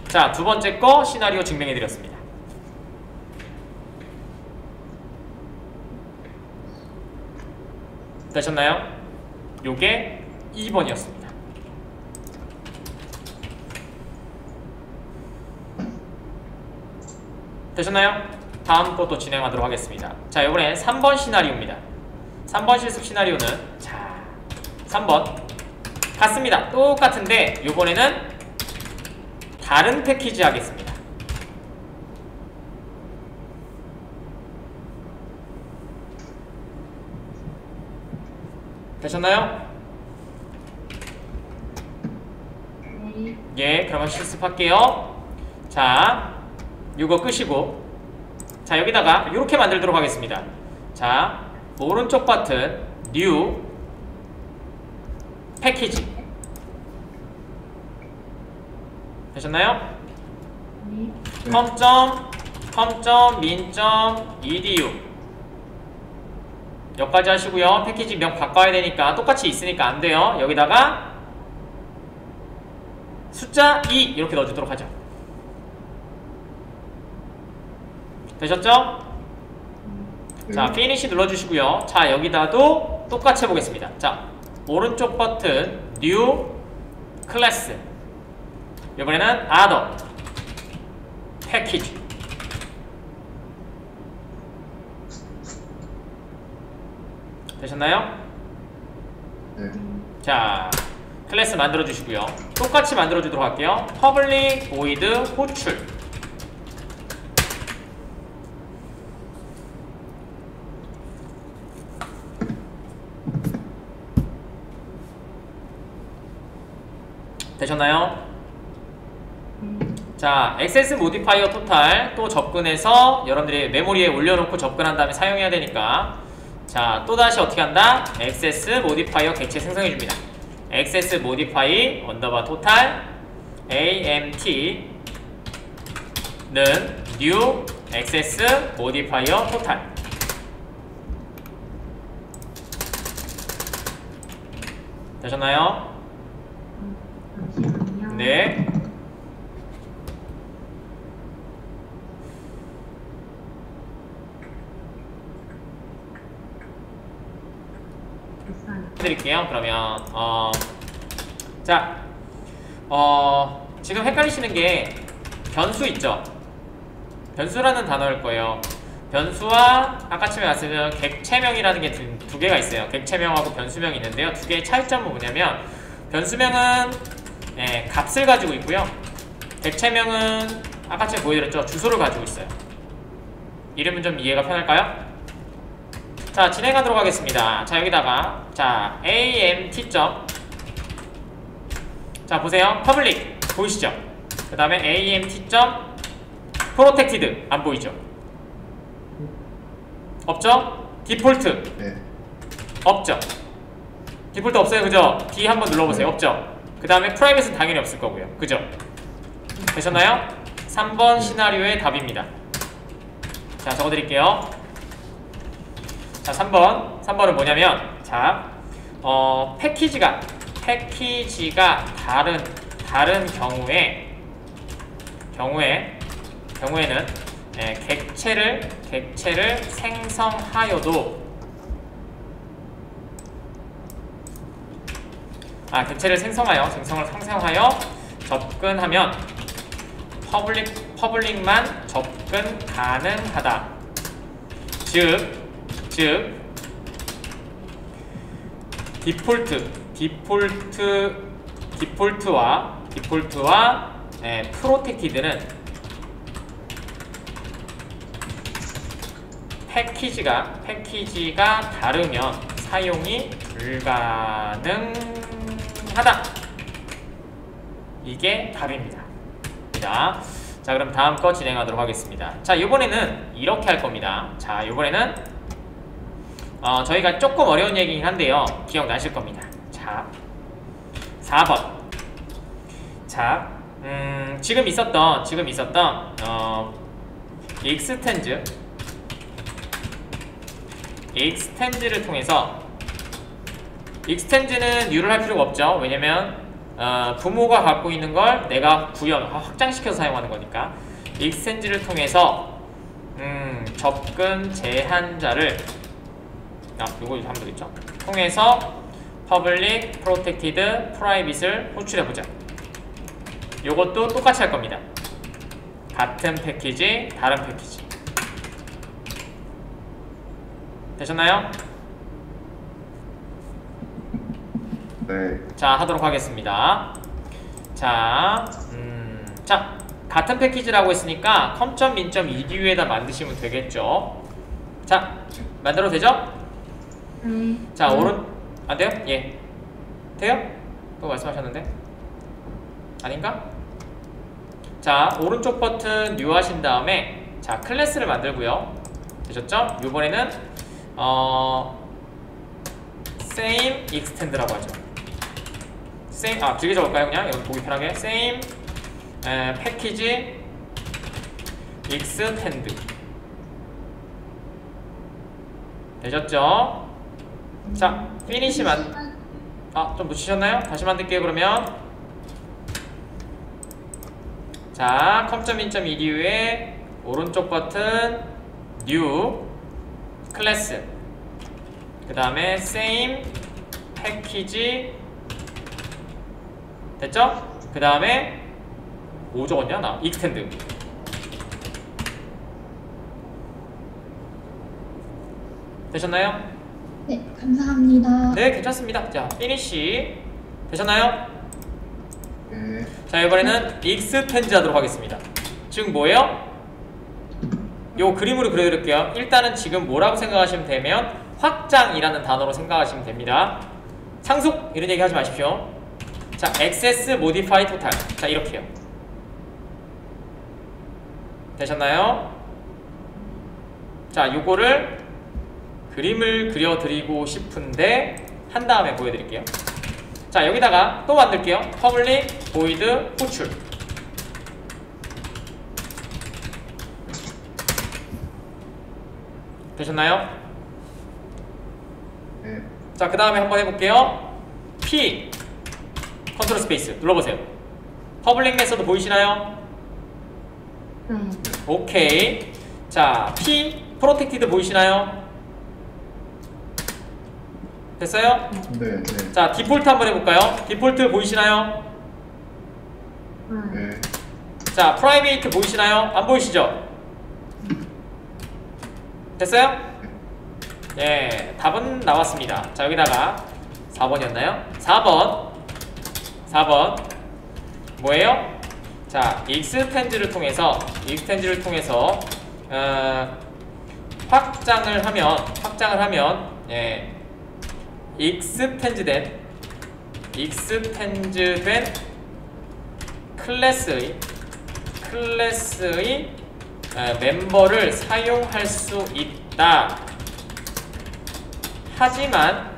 자, 두 번째 거 시나리오 증명해 드렸습니다. 되셨나요? 요게 2번이었습니다. 되셨나요? 다음 것도 진행하도록 하겠습니다. 자, 이번엔 3번 시나리오입니다. 3번 실습 시나리오는 자, 3번 같습니다. 똑같은데 요번에는 다른 패키지 하겠습니다. 되셨나요? 네. 예, 그러면 실습할게요. 자, 요거 끄시고 자, 여기다가 이렇게 만들도록 하겠습니다. 자, 오른쪽 버튼 New 패키지 되셨나요? 네. com.min.edu 여기까지 하시고요. 패키지 명 바꿔야 되니까 똑같이 있으니까 안 돼요. 여기다가 숫자 2 이렇게 넣어주도록 하죠. 되셨죠? 자, 피니시 눌러주시고요. 자, 여기다도 똑같이 해보겠습니다. 자, 오른쪽 버튼 New 클래스 이번에는 Other 패키지 되셨나요? 네. 자, 클래스 만들어 주시고요. 똑같이 만들어 주도록 할게요. public void 호출 되셨나요? 자, 액세스 모디파이어 토탈 또 접근해서 여러분들이 메모리에 올려놓고 접근한 다음에 사용해야 되니까 자, 또다시 어떻게 한다? 액세스 모디파이어 객체 생성해줍니다. 액세스 모디파이 언더바 토탈 amt 는 new 액세스 모디파이어 토탈 되셨나요? 잠시만요. 네. 됐어요. 해드릴게요. 그러면 자, 지금 헷갈리시는 게 변수 있죠? 변수라는 단어일 거예요. 변수와 아까 처음에 말씀드린 객체명이라는 게 두 개가 있어요. 객체명하고 변수명이 있는데요. 두 개의 차이점은 뭐냐면 변수명은 값을 가지고 있고요. 객체명은 아까 전에 보여드렸죠? 주소를 가지고 있어요. 이러면 좀 이해가 편할까요? 자, 진행하도록 하겠습니다. 자, 여기다가 자, amt. 자, 보세요. public 보이시죠? 그 다음에 amt. protected 안 보이죠? 없죠? default 네. 없죠. 디폴트 없어요, 그죠? D 한번 눌러보세요. 없죠? 그 다음에 프라이빗은 당연히 없을 거고요, 그죠? 되셨나요? 3번 시나리오의 답입니다. 자, 적어드릴게요. 자, 3번은 뭐냐면, 자, 패키지가 다른 경우에는 객체를 생성하여도 객체를 생성하여 접근하면 퍼블릭만 접근 가능하다. 즉 디폴트와 프로텍티드는 패키지가 다르면 사용이 불가능하다. 이게 답입니다. 자, 그럼 다음 거 진행하도록 하겠습니다. 자, 이번에는 이렇게 할 겁니다. 자, 이번에는 저희가 조금 어려운 얘기긴 한데요, 기억나실 겁니다. 자, 4번. 자, 지금 있었던 익스텐즈를 통해서, 익스텐즈는 뉴를 할 필요가 없죠. 왜냐면 부모가 갖고 있는 걸 내가 확장시켜서 사용하는 거니까. 익스텐즈를 통해서 접근 제한자를 요거 하면 되겠죠. 통해서 퍼블릭, 프로텍티드, 프라이빗을 호출해보자. 요것도 똑같이 할 겁니다. 같은 패키지, 다른 패키지. 되셨나요? 네. 자, 하도록 하겠습니다. 자, 같은 패키지라고 했으니까 com.min.edu에다 만드시면 되겠죠. 자, 만들어도 되죠? 네. 자, 안 돼요? 예. 돼요? 그거 말씀하셨는데? 아닌가? 자, 오른쪽 버튼 뉴 하신 다음에, 자, 클래스를 만들고요. 되셨죠? 이번에는 same extend라고 하죠. 길게 적을까요? 그냥 여러분 보기 편하게. same 패키지 extend. 되셨죠? 자, finish 좀 놓치셨나요? 다시 만들게요, 그러면. 자, com.in.edu에 오른쪽 버튼 new 클래스, 그 다음에 same 패키지. 됐죠? 그 다음에 뭐 적었냐? 나 extend. 되셨나요? 네, 감사합니다. 네, 괜찮습니다. 자, finish. 되셨나요? 네. 자, 이번에는 extend 하도록 하겠습니다. 즉 뭐예요? 요 그림으로 그려드릴게요. 일단은 지금 뭐라고 생각하시면 되면 확장이라는 단어로 생각하시면 됩니다. 상속 이런 얘기 하지 마십시오. 자, access modify total. 자, 이렇게요. 되셨나요? 자, 요거를 그림을 그려드리고 싶은데 한 다음에 보여드릴게요. 자, 여기다가 또 만들게요. public void 호출. 되셨나요? 네. 자, 그 다음에 한번 해볼게요. P 컨트롤 스페이스 눌러보세요. 퍼블릭 메서드 보이시나요? 네. 오케이. 자, P 프로텍티드 보이시나요? 됐어요? 네. 네. 자, 디폴트 한번 해볼까요? 디폴트 보이시나요? 네. 자, 프라이베이트 보이시나요? 안 보이시죠? 됐어요? 예, 답은 나왔습니다. 자, 여기다가 4번이었나요? 4번 뭐예요? 자, extend를 통해서 확장을 하면 예, extend된 클래스의 멤버를 사용할 수 있다. 하지만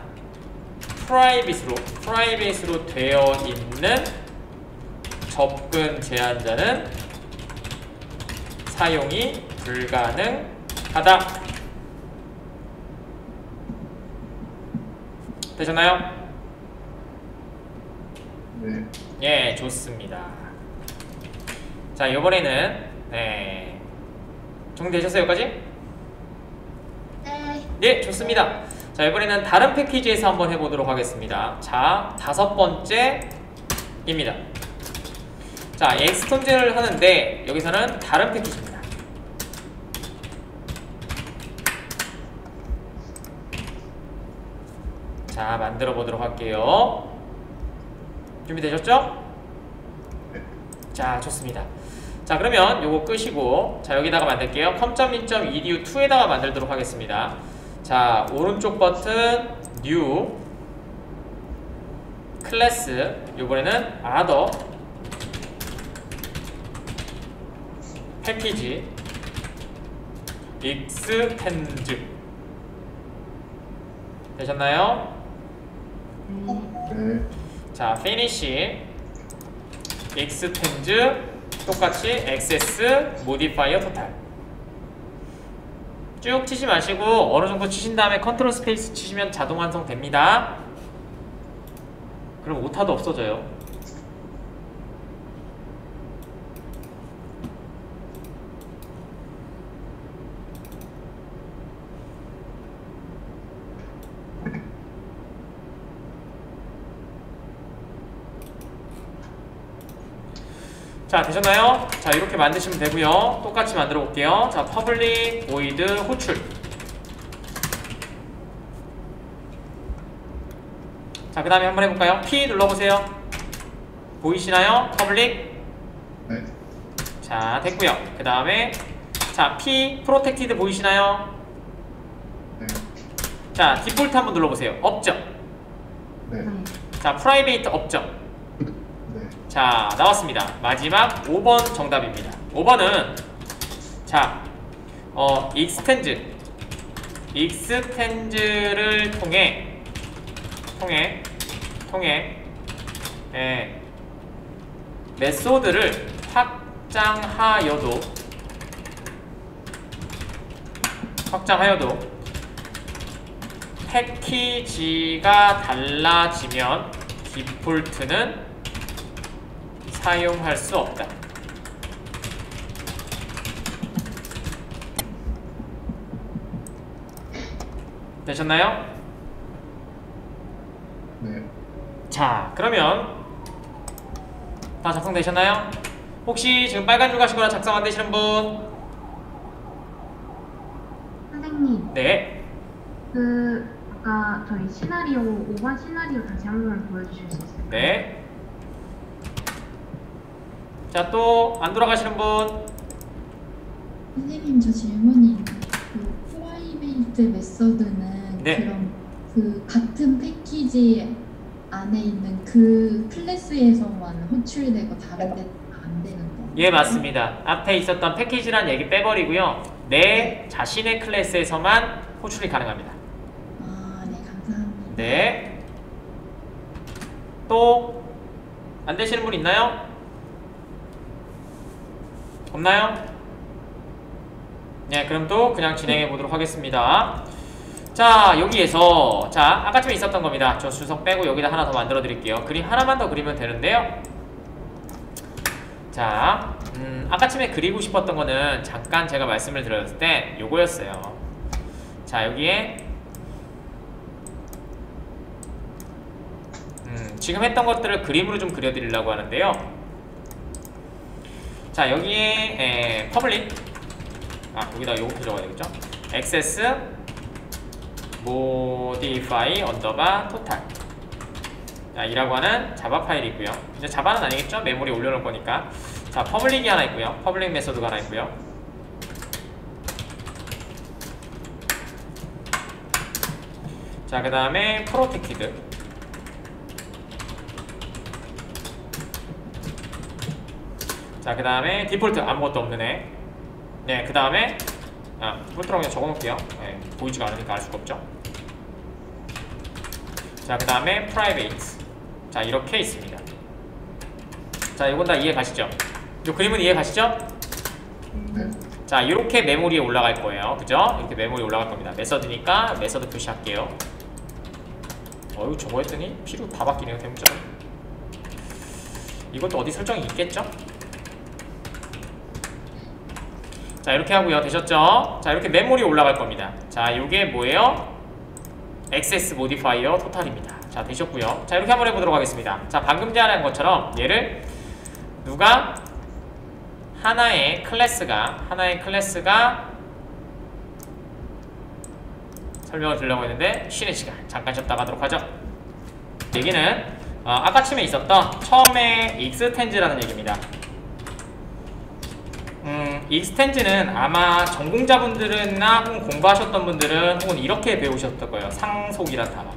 프라이빗으로 되어 있는 접근 제한자는 사용이 불가능하다. 되셨나요? 네. 예, 좋습니다. 자, 이번에는 정리되셨어요, 여기까지? 네. 네, 좋습니다. 자, 이번에는 다른 패키지에서 한번 해보도록 하겠습니다. 자, 5번째입니다. 자, 엑스턴즈를 하는데 여기서는 다른 패키지입니다. 자, 만들어 보도록 할게요. 준비되셨죠? 자, 좋습니다. 자, 그러면 요거 끄시고, 자, 여기다가 만들게요. com.min.edu2에다가 만들도록 하겠습니다. 자, 오른쪽 버튼 New 클래스, 요번에는 Other 패키지 Extend 되셨나요? 네. 자, Finish Extend 똑같이 Access Modifier Total 쭉 치지 마시고 어느 정도 치신 다음에 컨트롤 스페이스 치시면 자동 완성됩니다. 그럼 오타도 없어져요. 자, 되셨나요? 자, 이렇게 만드시면 되고요. 똑같이 만들어 볼게요. 자, public void 호출. 자, 그 다음에 한번 해볼까요? P 눌러보세요. 보이시나요? public. 네. 자, 됐고요. 그 다음에 자, P protected 보이시나요? 네. 자, 디폴트 한번 눌러보세요. 없죠? 네. 자, private 없죠? 네. 자, 나왔습니다. 마지막 5번 정답입니다. 5번은 자, extend를 통해 메소드를 확장하여도 패키지가 달라지면 디폴트는 사용할 수 없다. 되셨나요? 네. 자, 그러면 다 작성되셨나요? 혹시 지금 빨간 줄 가시거나 작성 안 되시는 분? 선생님, 네. 아까 저희 시나리오 5번 시나리오 다시 한번 보여주실 수 있을까요? 네. 자, 또 안 돌아가시는 분? 선생님 저 질문이 있는데 그 프라이베이트 메서드는 네. 그럼 그 같은 패키지 안에 있는 그 클래스에서만 호출되고 다른 데는 안 되는 거예요? 예, 맞습니다. 앞에 있었던 패키지란 얘기 빼버리고요. 내 자신의 클래스에서만 호출이 가능합니다. 아, 네, 감사합니다. 네. 또 안 되시는 분 있나요? 없나요? 네, 그럼 또 그냥 진행해 보도록 하겠습니다. 자, 여기에서 자, 아까쯤에 있었던 겁니다. 저 주석 빼고 여기다 하나 더 만들어 드릴게요. 그림 하나만 더 그리면 되는데요. 자, 아까쯤에 그리고 싶었던 거는 잠깐 제가 말씀을 드렸을 때 요거였어요. 자, 여기에 지금 했던 것들을 그림으로 좀 그려드리려고 하는데요. 자, 여기에 퍼블릭 여기다 요거 적어야 되겠죠? access modify underbar total 자, 이라고 하는 자바 파일이 있고요. 이제 자바는 아니겠죠? 메모리에 올려놓을 거니까. 자, 퍼블릭이 하나 있고요. 퍼블릭 메소드가 하나 있고요. 자, 그 다음에 protected 자, 그 다음에 디폴트 아무것도 없는 애. 네, 그 다음에 디폴트라고 그냥 적어놓을게요. 네, 보이지가 않으니까 알 수가 없죠. 자, 그 다음에 private. 자, 이렇게 있습니다. 자, 이건 다 이해 가시죠? 이 그림은 이해 가시죠? 네. 자, 이렇게 메모리에 올라갈 거예요. 그죠? 이렇게 메모리에 올라갈 겁니다. 메서드니까 메서드 표시할게요. 어휴, 저거 했더니 피로 다 바뀌네요, 대문자로. 이것도 어디 설정이 있겠죠? 자, 이렇게 하고요. 되셨죠? 자, 이렇게 메모리에 올라갈 겁니다. 자, 이게 뭐예요? 액세스 모디파이어 토탈입니다. 자, 되셨고요. 자, 이렇게 한번 해보도록 하겠습니다. 자, 방금 제안한 것처럼 얘를 누가 하나의 클래스가 설명을 드리려고 했는데 쉬는 시간 잠깐 쉬었다가 하도록 하죠. 얘기는 아까쯤에 있었던 처음에 익스텐즈라는 얘기입니다. 익스텐즈는 아마 전공자분들이나 혹은 공부하셨던 분들은 혹은 이렇게 배우셨을 거예요. 상속이란 단어.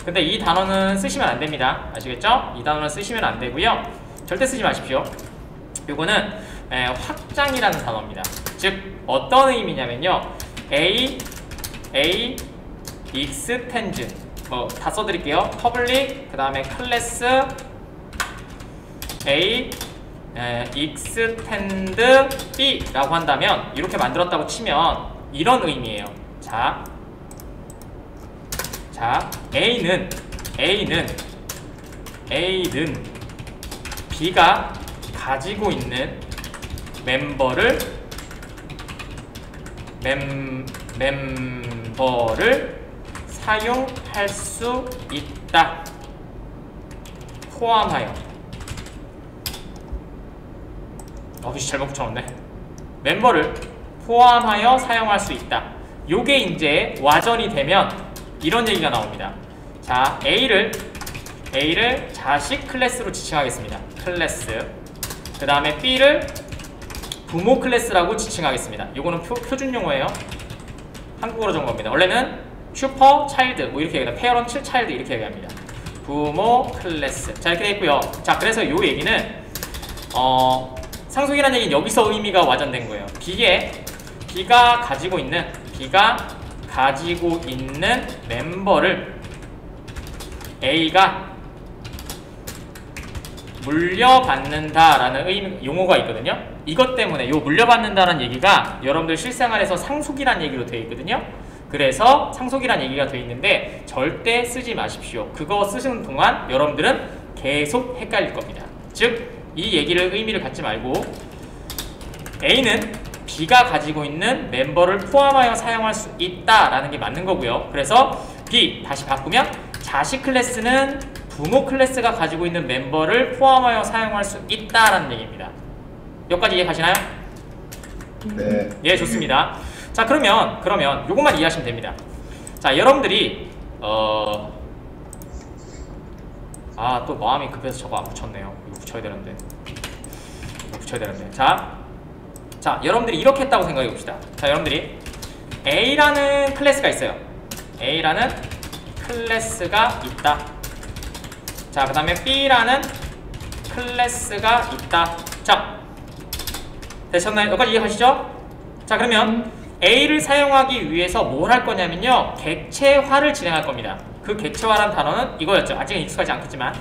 근데 이 단어는 쓰시면 안 됩니다. 아시겠죠? 이 단어는 쓰시면 안 되고요. 절대 쓰지 마십시오. 요거는 확장이라는 단어입니다. 즉 어떤 의미냐면요. A extends 다 써드릴게요. public 그 다음에 클래스 A extend B 라고 한다면 이렇게 만들었다고 치면 이런 의미예요. 자 A는 B가 가지고 있는 멤버를 사용할 수 있다. 포함하여. 어휘 잘못 붙여놨네. 멤버를 포함하여 사용할 수 있다. 요게 이제 와전이 되면 이런 얘기가 나옵니다. 자, A를 자식 클래스로 지칭하겠습니다. 클래스. 그 다음에 B를 부모 클래스라고 지칭하겠습니다. 요거는 표준 용어예요. 한국어로 적은 겁니다. 원래는 슈퍼 차일드 뭐 이렇게 얘기합니다. 페어런츠 차일드 이렇게 얘기합니다. 부모 클래스. 자, 이렇게 되어 있고요. 자, 그래서 요 얘기는 상속이라는 얘기는 여기서 의미가 와전된 거예요. B가 가지고 있는 멤버를 A가 물려받는다라는 용어가 있거든요. 이것 때문에 요 물려받는다라는 얘기가 여러분들 실생활에서 상속이라는 얘기로 되어 있거든요. 그래서 상속이라는 얘기가 되어 있는데 절대 쓰지 마십시오. 그거 쓰시는 동안 여러분들은 계속 헷갈릴 겁니다. 즉 이 얘기를 의미를 갖지 말고 A는 B가 가지고 있는 멤버를 포함하여 사용할 수 있다라는 게 맞는 거고요. 그래서 B 다시 바꾸면 자식 클래스는 부모 클래스가 가지고 있는 멤버를 포함하여 사용할 수 있다라는 얘기입니다. 여기까지 이해 가시나요? 네. 예, 좋습니다. 자, 그러면 요것만 이해하시면 됩니다. 자, 여러분들이 또 마음이 급해서 저거 안 붙였네요. 이거 붙여야 되는데. 자, 여러분들이 이렇게 했다고 생각해 봅시다. 자, 여러분들이 A라는 클래스가 있어요. A라는 클래스가 있다. 자, 그 다음에 B라는 클래스가 있다. 자, 되셨나요? 여기까지 이해하시죠? 자, 그러면 A를 사용하기 위해서 뭘 할 거냐면요, 객체화를 진행할 겁니다. 그 객체화라는 단어는 이거였죠. 아직은 익숙하지 않겠지만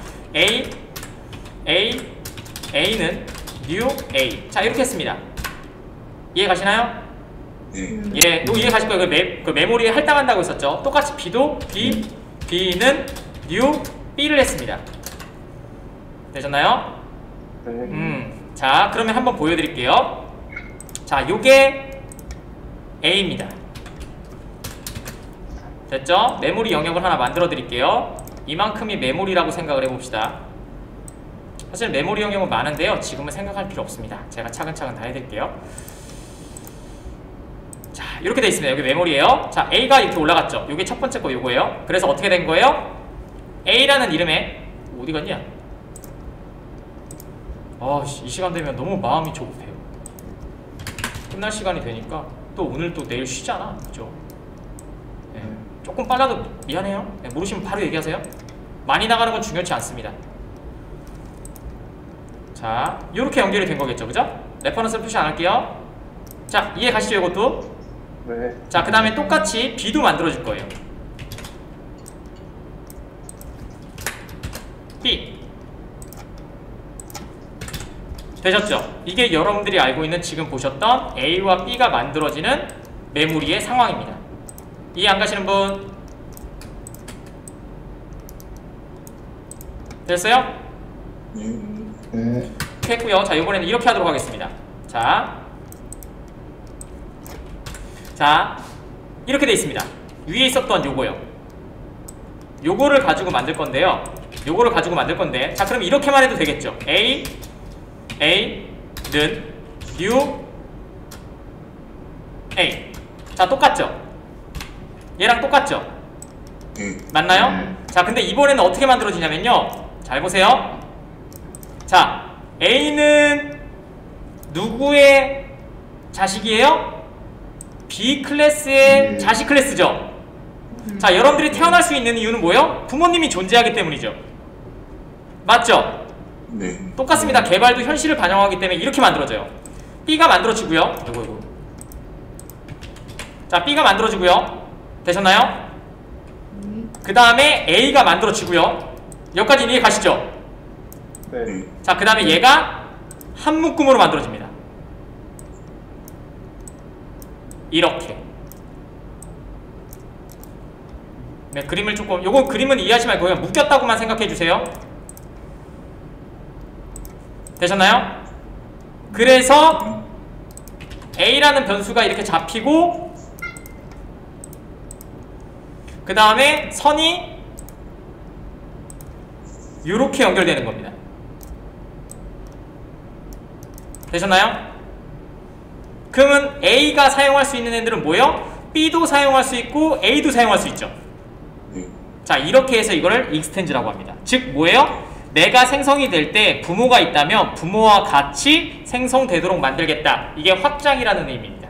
A는 new A. 자, 이렇게 했습니다. 이해 가시나요? 예, 이거 이해 가실 거예요. 그 메모리에 할당한다고 했었죠. 똑같이 B는 new B를 했습니다. 되셨나요? 자, 그러면 한번 보여드릴게요. 자, 요게 A입니다. 됐죠? 메모리 영역을 하나 만들어 드릴게요. 이만큼이 메모리라고 생각을 해봅시다. 사실 메모리 영역은 많은데요, 지금은 생각할 필요 없습니다. 제가 차근차근 다 해드릴게요. 자, 이렇게 돼 있습니다. 여기 메모리예요. 자, A가 이렇게 올라갔죠. 요게 첫 번째 거 요거예요. 그래서 어떻게 된 거예요? A라는 이름에 어디 갔냐? 이 시간 되면 너무 마음이 조급해요. 끝날 시간이 되니까 또 오늘 또 내일 쉬잖아, 그죠? 네. 조금 빨라도 미안해요. 네, 모르시면 바로 얘기하세요. 많이 나가는 건 중요치 않습니다. 자, 이렇게 연결이 된 거겠죠, 그죠? 레퍼런스 표시 안 할게요. 자, 이해 가시죠, 이것도? 네. 자, 그 다음에 똑같이 B도 만들어줄 거예요. B. 되셨죠? 이게 여러분들이 알고 있는 지금 보셨던 A와 B가 만들어지는 메모리의 상황입니다. 이해 안 가시는 분? 됐어요? 네. 했고요. 자, 이번에는 이렇게 하도록 하겠습니다. 자, 이렇게 돼 있습니다. 위에 있었던 요거요. 요거를 가지고 만들 건데요. 요거를 가지고 만들 건데, 자, 그럼 이렇게만 해도 되겠죠? A는 new A. 자, 똑같죠? 얘랑 똑같죠? 맞나요? 네. 자, 근데 이번에는 어떻게 만들어지냐면요. 잘 보세요. 자, A는 누구의 자식이에요? B 클래스의 자식 클래스죠. 자, 여러분들이 태어날 수 있는 이유는 뭐예요? 부모님이 존재하기 때문이죠. 맞죠? 네. 똑같습니다. 개발도 현실을 반영하기 때문에 이렇게 만들어져요. B가 만들어지고요. 이거. 자, B가 만들어지고요. 되셨나요? 그 다음에 A가 만들어지고요. 여기까지 이해 가시죠? 네. 자, 그 다음에 얘가 한 묶음으로 만들어집니다. 이렇게. 네, 그림을 조금, 요거 그림은 이해하지 말고 그냥 묶였다고만 생각해 주세요. 되셨나요? 그래서 A라는 변수가 이렇게 잡히고, 그 다음에 선이 요렇게 연결되는 겁니다. 되셨나요? 그러면 A가 사용할 수 있는 애들은 뭐예요? B도 사용할 수 있고 A도 사용할 수 있죠. 자, 이렇게 해서 이거를 익스텐즈라고 합니다. 즉 뭐예요? 내가 생성이 될 때 부모가 있다면 부모와 같이 생성되도록 만들겠다. 이게 확장이라는 의미입니다.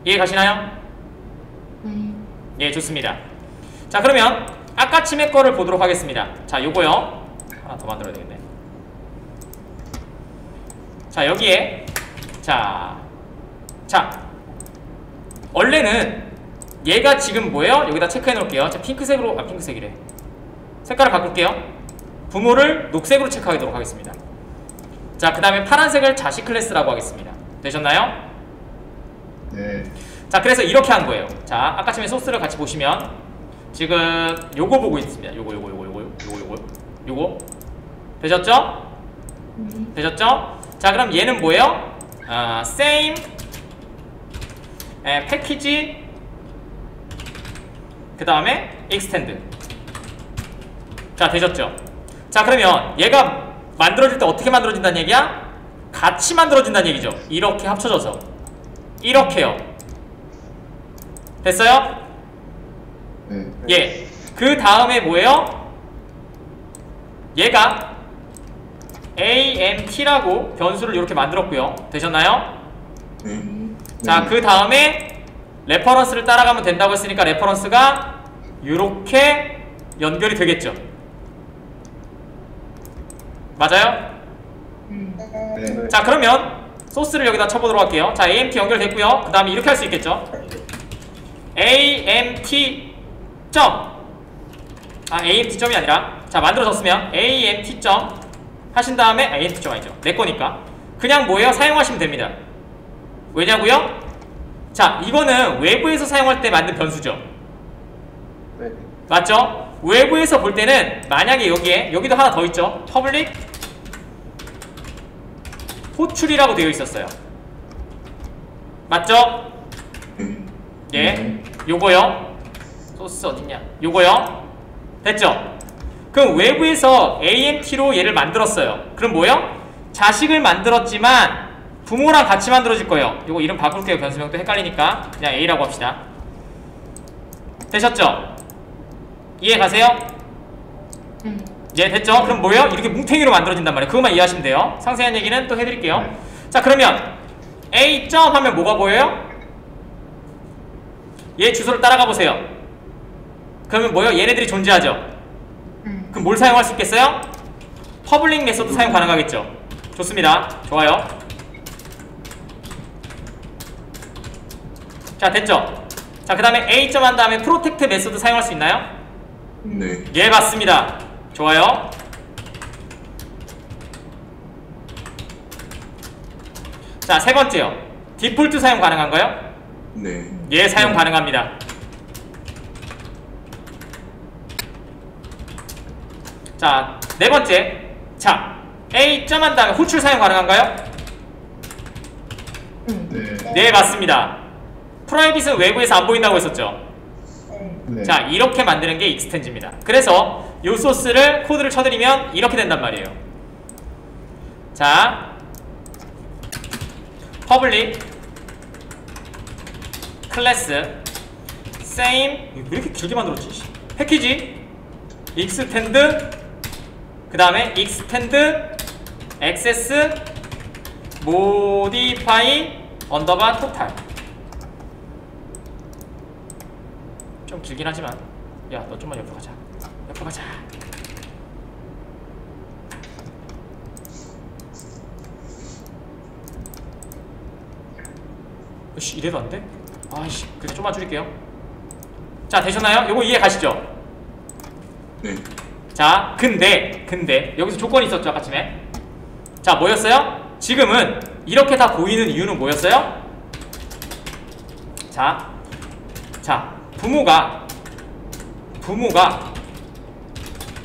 이해 가시나요? 네. 예, 좋습니다. 자, 그러면 아까 치맥 거를 보도록 하겠습니다. 자, 요거요. 하나 더 만들어야 되겠네. 자, 여기에 자, 원래는 얘가 지금 뭐예요? 여기다 체크해 놓을게요. 자, 핑크색으로, 핑크색이래. 색깔을 바꿀게요. 부모를 녹색으로 체크하도록 하겠습니다. 자, 그 다음에 파란색을 자식 클래스라고 하겠습니다. 되셨나요? 네. 자, 그래서 이렇게 한 거예요. 자, 아까 전에 소스를 같이 보시면 지금 요거 보고 있습니다. 요거 되셨죠? 되셨죠? 자, 그럼 얘는 뭐예요? same 패키지 그 다음에 extend. 자, 되셨죠? 자, 그러면 얘가 만들어질 때 어떻게 만들어진다는 얘기야? 같이 만들어진다는 얘기죠. 이렇게 합쳐져서 이렇게요. 됐어요? 네. 예. 그 다음에 뭐예요? 얘가 AMT라고 변수를 이렇게 만들었고요. 되셨나요? 자, 그 다음에 레퍼런스를 따라가면 된다고 했으니까 레퍼런스가 이렇게 연결이 되겠죠. 맞아요? 네. 자, 그러면 소스를 여기다 쳐보도록 할게요. 자, AMT 연결됐고요. 그 다음에 이렇게 할 수 있겠죠. AMT 점 AMT 점이 아니라, 자, 만들어졌으면 AMT 점 하신 다음에 AMT 점 아니죠. 내 거니까 그냥 뭐예요? 사용하시면 됩니다. 왜냐고요? 자, 이거는 외부에서 사용할 때 만든 변수죠. 네. 맞죠? 외부에서 볼 때는 만약에 여기도 하나 더 있죠. 퍼블릭 호출이라고 되어 있었어요. 맞죠? 예, 요거요. 소스 어딨냐? 요거요. 됐죠? 그럼 외부에서 AMT로 얘를 만들었어요. 그럼 뭐요? 자식을 만들었지만 부모랑 같이 만들어질 거예요. 요거 이름 바꿀게요. 변수명 또 헷갈리니까 그냥 A라고 합시다. 되셨죠? 이해 가세요? 네. 예, 됐죠? 그럼 뭐예요? 이렇게 뭉탱이로 만들어진단 말이에요. 그것만 이해하시면 돼요. 상세한 얘기는 또 해드릴게요. 네. 자, 그러면 A 점 하면 뭐가 보여요? 얘 주소를 따라가 보세요. 그러면 뭐예요? 얘네들이 존재하죠? 그럼 뭘 사용할 수 있겠어요? 퍼블릭 메소드 사용 가능하겠죠? 좋습니다. 좋아요. 자, 됐죠? 자, 그 다음에 A 점 한 다음에 프로텍트 메소드 사용할 수 있나요? 네. 예, 맞습니다. 좋아요. 자, 세 번째요. 디폴트 사용 가능한가요? 네. 예, 사용 가능합니다. 자, 네 번째. 자, A 점 한 다음에 호출 사용 가능한가요? 네. 네, 맞습니다. 프라이빗은 외부에서 안 보인다고 했었죠. 네. 자, 이렇게 만드는 게 익스텐지입니다. 그래서 요 소스를 코드를 쳐드리면 이렇게 된단 말이에요. 자, 퍼블릭 클래스 same, 왜 이렇게 길게 만들었지? 패키지 extend, 그 다음에 extend access modify 언더바 total. 좀 길긴 하지만, 야, 너 좀만 옆으로 가자. 옆으로 가자. 씨, 이래도 안 돼? 아이씨, 그래 좀만 줄일게요. 자, 되셨나요? 요거 이해 가시죠? 네. 자, 근데 여기서 조건이 있었죠, 아까 전에. 자, 뭐였어요? 지금은 이렇게 다 보이는 이유는 뭐였어요? 자, 부모가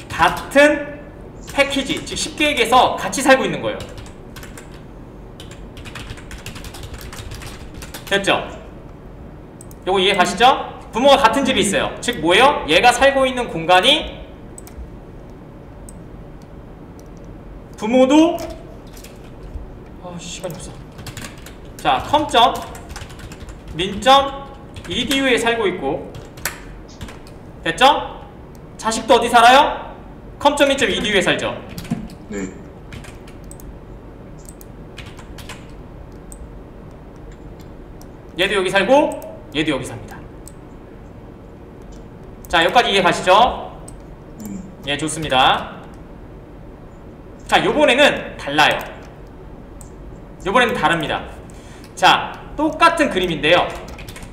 같은 패키지, 즉 쉽게 얘기해서 같이 살고 있는 거예요. 됐죠? 요거 이해 가시죠? 부모가 같은 집에 있어요. 즉 뭐예요? 얘가 살고 있는 공간이 부모도 시간이 없어. 자, 컴점 민점 edu에 살고 있고, 됐죠? 자식도 어디 살아요? 컴점 민점 edu에 살죠. 네. 얘도 여기 살고 얘도 여기 삽니다. 자, 여기까지 이해 가시죠? 예, 좋습니다. 자, 요번에는 달라요. 요번에는 다릅니다. 자, 똑같은 그림인데요.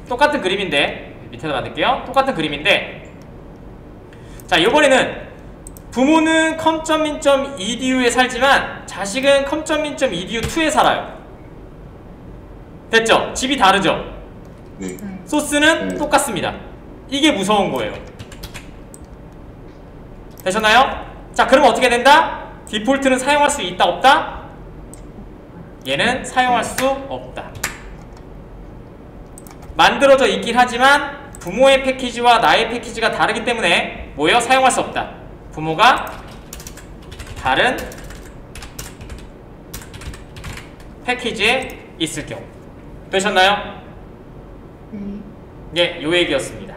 똑같은 그림인데 밑에다 만들게요. 똑같은 그림인데, 자, 요번에는 부모는 컴.min.edu에 살지만 자식은 컴.min.edu2에 살아요. 됐죠? 집이 다르죠? 네. 소스는 똑같습니다. 이게 무서운 거예요. 되셨나요? 자, 그러면 어떻게 된다? 디폴트는 사용할 수 있다, 없다? 얘는 사용할 수 없다. 만들어져 있긴 하지만 부모의 패키지와 나의 패키지가 다르기 때문에 뭐예요? 사용할 수 없다. 부모가 다른 패키지에 있을 경우. 되셨나요? 예, 요 얘기였습니다.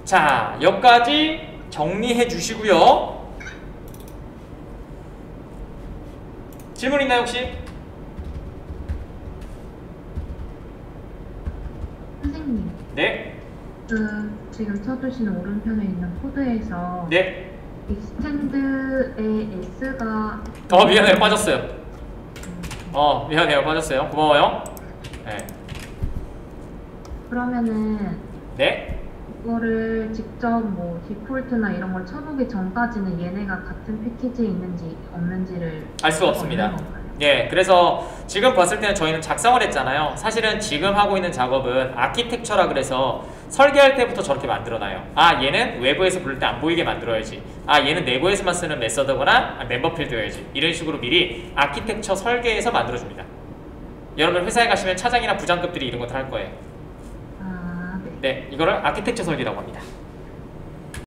자, 여기까지 정리해 주시고요. 질문 있나요, 혹시? 선생님, 네. 지금 쳐주시는 오른편에 있는 코드에서 네. 익스텐드의 S가 미안해요, 빠졌어요. 미안해요, 빠졌어요. 고마워요. 네. 그러면은 네. 이거를 직접 뭐 디폴트나 이런 걸 쳐보기 전까지는 얘네가 같은 패키지에 있는지 없는지를 알 수가 없습니다. 없는 건가요? 예, 그래서 지금 봤을 때는 저희는 작성을 했잖아요. 사실은 지금 하고 있는 작업은 아키텍처라 그래서 설계할 때부터 저렇게 만들어놔요. 아, 얘는 외부에서 부를 때 안 보이게 만들어야지. 아, 얘는 내부에서만 쓰는 메서드거나 멤버 필드여야지. 이런 식으로 미리 아키텍처 설계해서 만들어줍니다. 여러분 회사에 가시면 차장이나 부장급들이 이런 것들 할 거예요. 아, 네. 네, 이거를 아키텍처 설계라고 합니다.